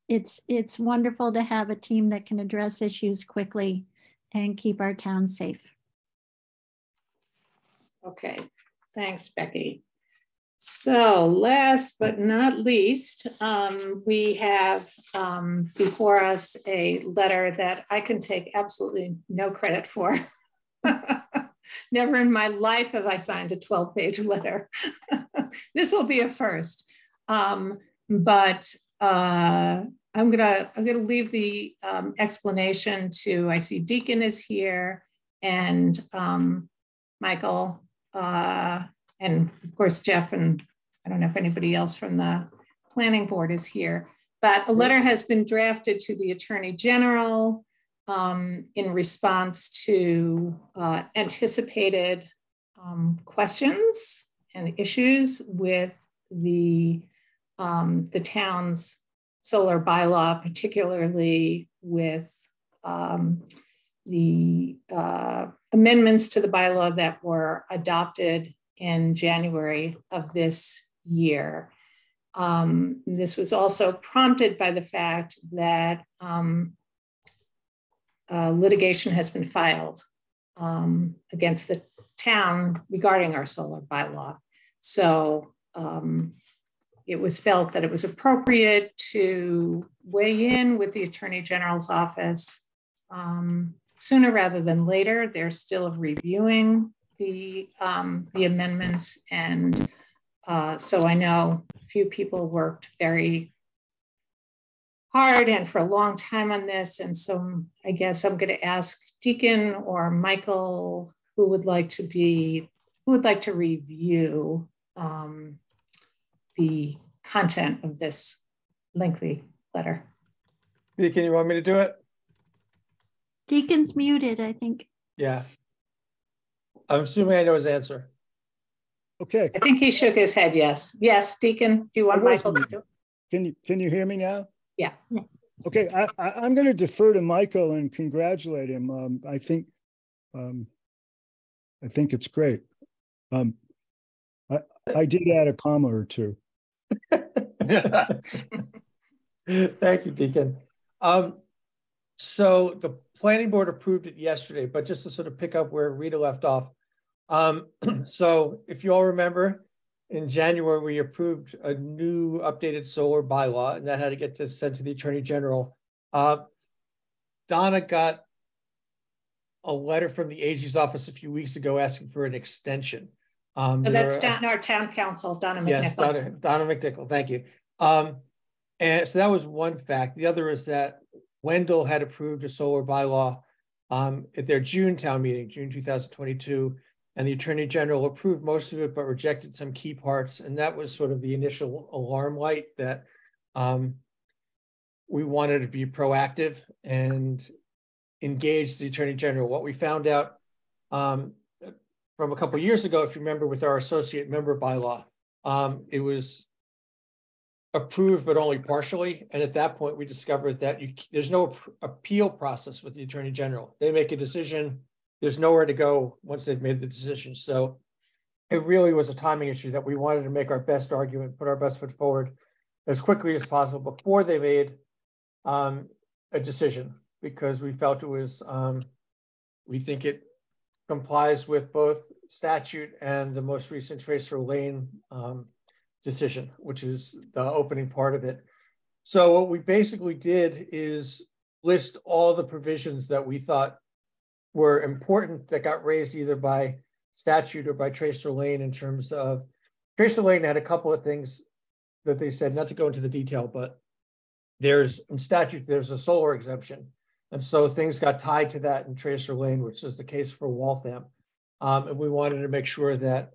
it's wonderful to have a team that can address issues quickly and keep our town safe. Okay, thanks, Becky. So last but not least, we have before us a letter that I can take absolutely no credit for. Never in my life have I signed a 12-page letter. This will be a first, but I'm gonna leave the explanation to, I see Deacon is here, and Michael, and of course Jeff, and I don't know if anybody else from the planning board is here, but a letter has been drafted to the Attorney General in response to anticipated questions and issues with the town's solar bylaw, particularly with the amendments to the bylaw that were adopted in January of this year. This was also prompted by the fact that litigation has been filed against the town regarding our solar bylaw. So it was felt that it was appropriate to weigh in with the Attorney General's office sooner rather than later. They're still reviewing the amendments, and so I know a few people worked very hard and for a long time on this, and so I guess I'm going to ask Deacon or Michael who would like to review the content of this lengthy letter. Deacon, you want me to do it? Deacon's muted, I think. Yeah. I'm assuming I know his answer. Okay. I think he shook his head, yes. Yes, Deacon, do you want Michael to do it? Can you hear me now? Yeah. Yes. Okay, I'm going to defer to Michael and congratulate him. I think it's great. I did add a comma or two. Thank you, Deacon. So the planning board approved it yesterday, but just to sort of pick up where Rita left off. So if you all remember, in January, we approved a new updated solar bylaw, and that had to get sent to the Attorney General. Donna got a letter from the AG's office a few weeks ago asking for an extension. So that's our town council, Donna McNichol. Yes, Donna McNichol, thank you. And so that was one fact. The other is that Wendell had approved a solar bylaw at their June town meeting, June 2022, and the Attorney General approved most of it, but rejected some key parts. And that was sort of the initial alarm light that we wanted to be proactive and engage the Attorney General. What we found out from a couple of years ago, if you remember, with our associate member bylaw, it was approved, but only partially. And at that point, we discovered that there's no appeal process with the Attorney General. They make a decision. There's nowhere to go once they've made the decision. So it really was a timing issue that we wanted to make our best argument, put our best foot forward as quickly as possible before they made a decision, because we felt it was, we think it complies with both statute and the most recent Tracer Lane decision, which is the opening part of it. So what we basically did is list all the provisions that we thought were important that got raised either by statute or by Tracer Lane. In terms of Tracer Lane had a couple of things that they said, not to go into the detail, but there's in statute, there's a solar exemption. And so things got tied to that in Tracer Lane, which is the case for Waltham. And we wanted to make sure that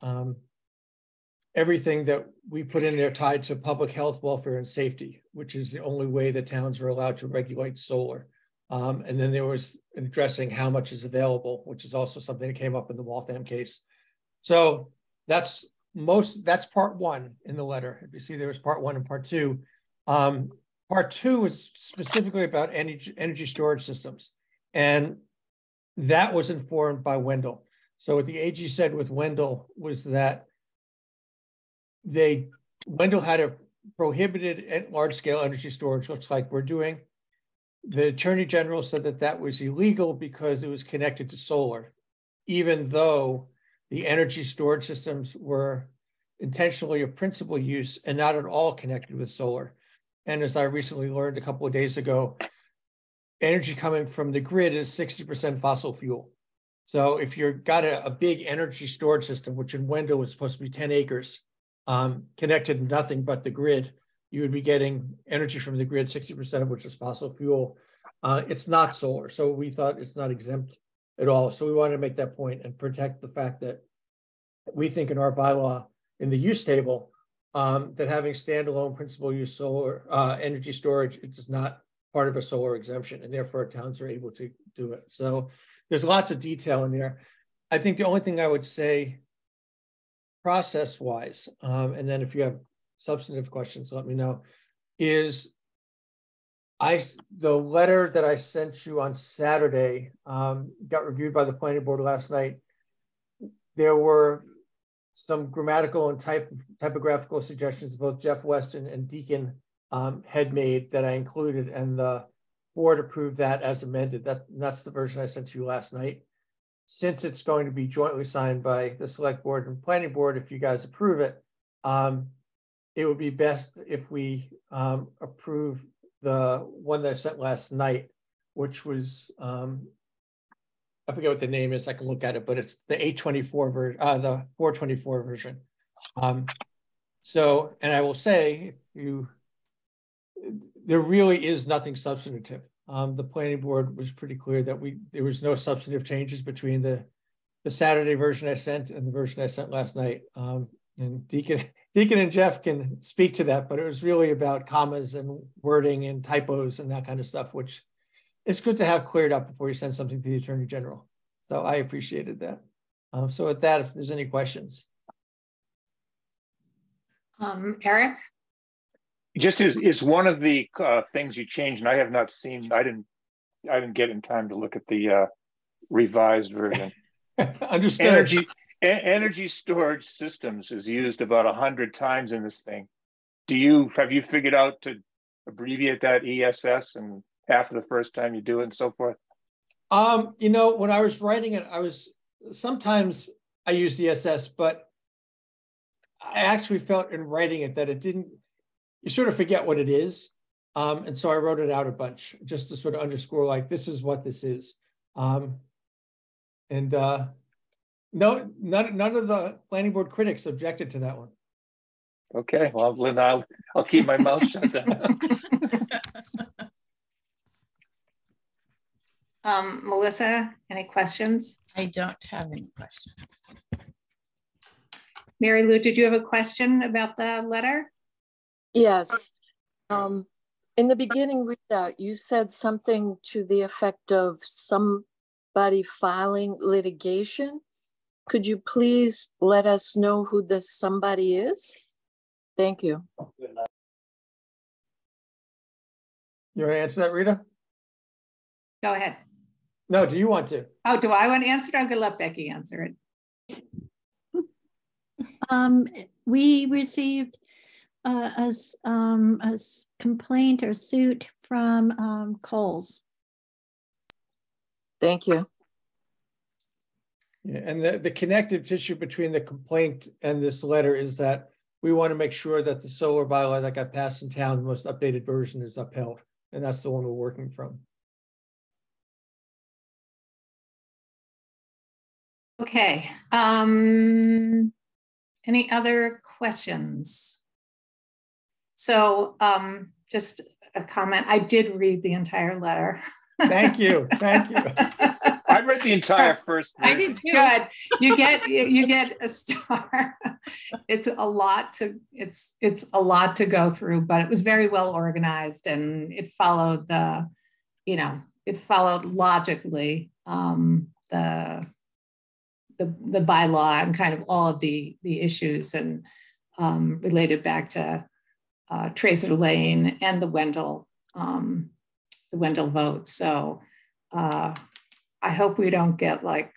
everything that we put in there tied to public health, welfare, and safety, which is the only way that towns are allowed to regulate solar. And then there was addressing how much is available, which is also something that came up in the Waltham case. So that's part one in the letter. If you see, there was part one and part two. Part two was specifically about energy storage systems. And that was informed by Wendell. So what the AG said with Wendell was that Wendell had a prohibited large-scale energy storage, looks like we're doing. The Attorney General said that that was illegal because it was connected to solar, even though the energy storage systems were intentionally a principal use and not at all connected with solar. And as I recently learned a couple of days ago, energy coming from the grid is 60% fossil fuel. So if you've got a big energy storage system, which in Wendell was supposed to be 10 acres, connected to nothing but the grid, you would be getting energy from the grid, 60% of which is fossil fuel. It's not solar. So we thought it's not exempt at all. So we wanted to make that point and protect the fact that we think in our bylaw, in the use table, that having standalone principal use solar energy storage, it is not part of a solar exemption, and therefore towns are able to do it. So there's lots of detail in there. I think the only thing I would say process-wise, and then if you have substantive questions, let me know. The letter that I sent you on Saturday got reviewed by the planning board last night. There were some grammatical and typographical suggestions both Jeff Weston and Deacon had made that I included, and the board approved that as amended. That's the version I sent to you last night. Since it's going to be jointly signed by the select board and planning board, if you guys approve it, it would be best if we approve the one that I sent last night, which was, I forget what the name is, I can look at it, but it's the 824 version, the 424 version. So, and I will say, there really is nothing substantive. The planning board was pretty clear that there was no substantive changes between the Saturday version I sent and the version I sent last night. And Deacon and Jeff can speak to that, but it was really about commas and wording and typos and that kind of stuff, which it's good to have cleared up before you send something to the Attorney General. So I appreciated that. So with that, if there's any questions. Eric? Just is one of the things you changed, and I have not seen, I didn't get in time to look at the revised version. Understood. Energy storage systems is used about 100 times in this thing. Have you figured out to abbreviate that ESS and after the first time you do it and so forth? You know, when I was writing it, sometimes I used ESS, but I actually felt in writing it that you sort of forget what it is. And so I wrote it out a bunch just to sort of underscore, like, this is what this is. No, none of the planning board critics objected to that one. Okay, well, Lynn, I'll keep my mouth shut then. Melissa, any questions? I don't have any questions. Mary Lou, did you have a question about the letter? Yes. In the beginning readout, you said something to the effect of somebody filing litigation. Could you please let us know who this somebody is? Thank you. You want to answer that, Rita? Go ahead. No, do you want to? Oh, do I want to answer it? I'm going to let Becky answer it. We received a complaint or suit from Kohl's. Thank you. Yeah, and the connective tissue between the complaint and this letter is that we want to make sure that the solar bylaw that got passed in town, the most updated version, is upheld. And that's the one we're working from. Okay. Any other questions? So just a comment. I did read the entire letter. Thank you. Thank you. I read the entire first. I did too. Good. You get a star. It's a lot to go through, but it was very well organized, and it followed logically the bylaw and kind of all of the issues, and related back to Tracer Lane and the Wendell vote. So I hope we don't get like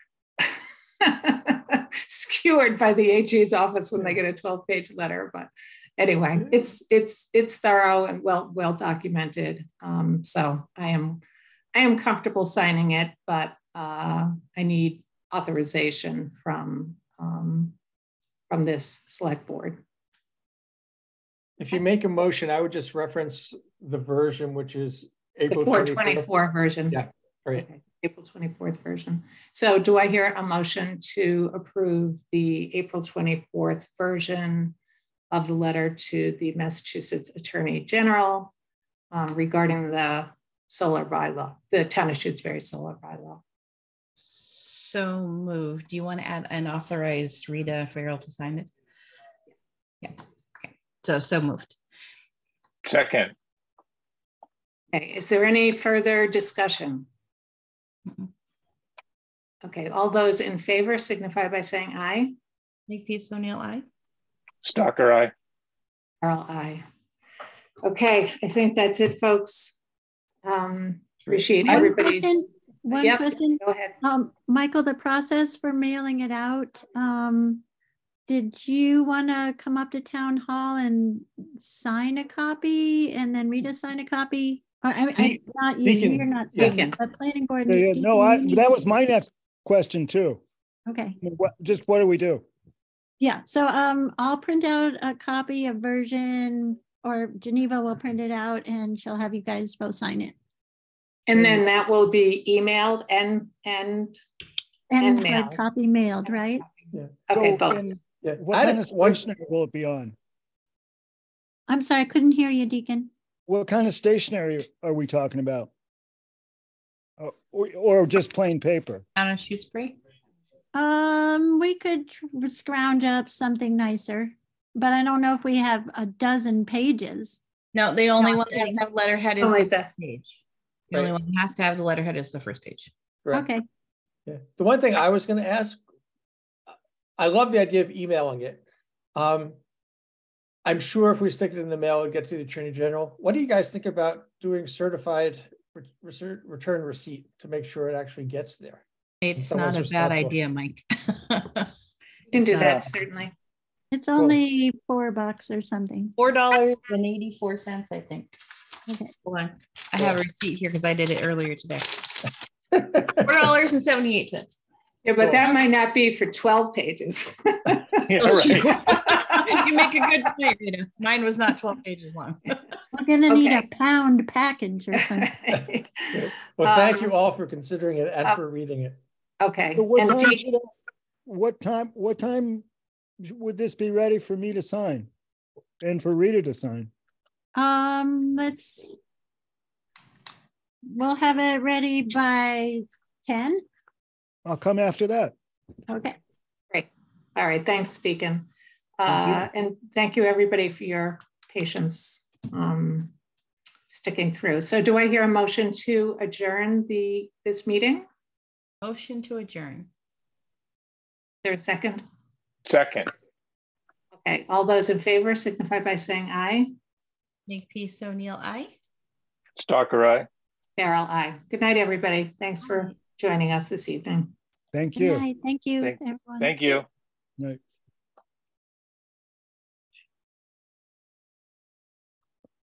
skewered by the AG's office when they get a 12-page letter. But anyway, it's thorough and well documented. So I am comfortable signing it, but I need authorization from this select board. If you make a motion, I would just reference the version, which is April the 424 version. Yeah, right. Okay. April 24th version. So do I hear a motion to approve the April 24th version of the letter to the Massachusetts Attorney General regarding the solar bylaw, the town of Shutesbury solar bylaw? So moved. Do you want to add and authorize Rita Farrell to sign it? Yeah. Okay. So moved. Second. Okay. Is there any further discussion? Okay. All those in favor signify by saying aye. Makepeace O'Neill, aye. Stalker, aye. Carol, aye. Okay, I think that's it, folks. Appreciate everybody's. One question. Go ahead. Michael, the process for mailing it out, did you want to come up to town hall and sign a copy and then Rita sign a copy? Not you, you're not signing, but planning board. No, that was my next question too. Okay. What do we do? Yeah, so I'll print out a copy of version, or Geneva will print it out and she'll have you guys both sign it. And then that will be emailed and hard mailed. copy mailed, right? Yeah. Okay, So, both. What kind of stationery will it be on? I'm sorry, I couldn't hear you, Deacon. What kind of stationery are we talking about? Or just plain paper? On a Shutesbury? We could scrounge up something nicer, but I don't know if we have a dozen pages. No, the only one that has to have letterhead is Something the like first page. The only one that has to have the letterhead is the first page. Correct. Okay. Yeah. The one thing I was going to ask, I love the idea of emailing it. I'm sure if we stick it in the mail, it'll get to the Attorney General. What do you guys think about doing certified return receipt to make sure it actually gets there? It's not a bad idea, Mike. You can do that, certainly. It's only $4 or something. $4.84, I think. Okay. Hold on. I have a receipt here because I did it earlier today. $4.78. Yeah, but that might not be for 12 pages. Yeah, right. You make a good point, Rita. Mine was not 12 pages long. We're gonna need a pound package or something. Well, thank you all for considering it and for reading it. Okay. So what time would this be ready for me to sign and for Rita to sign? We'll have it ready by 10. I'll come after that. Okay. Great. All right. Thanks, Deacon. Thank and thank you everybody for your patience sticking through. So do I hear a motion to adjourn this meeting? Motion to adjourn. Is there a second? Second. Okay. All those in favor signify by saying aye. Makepeace O'Neill, aye. Stalker, aye. Carol, aye. Good night, everybody. Thanks for joining us this evening. Thank you. Good night. Thank you, everyone. Thank you. Night.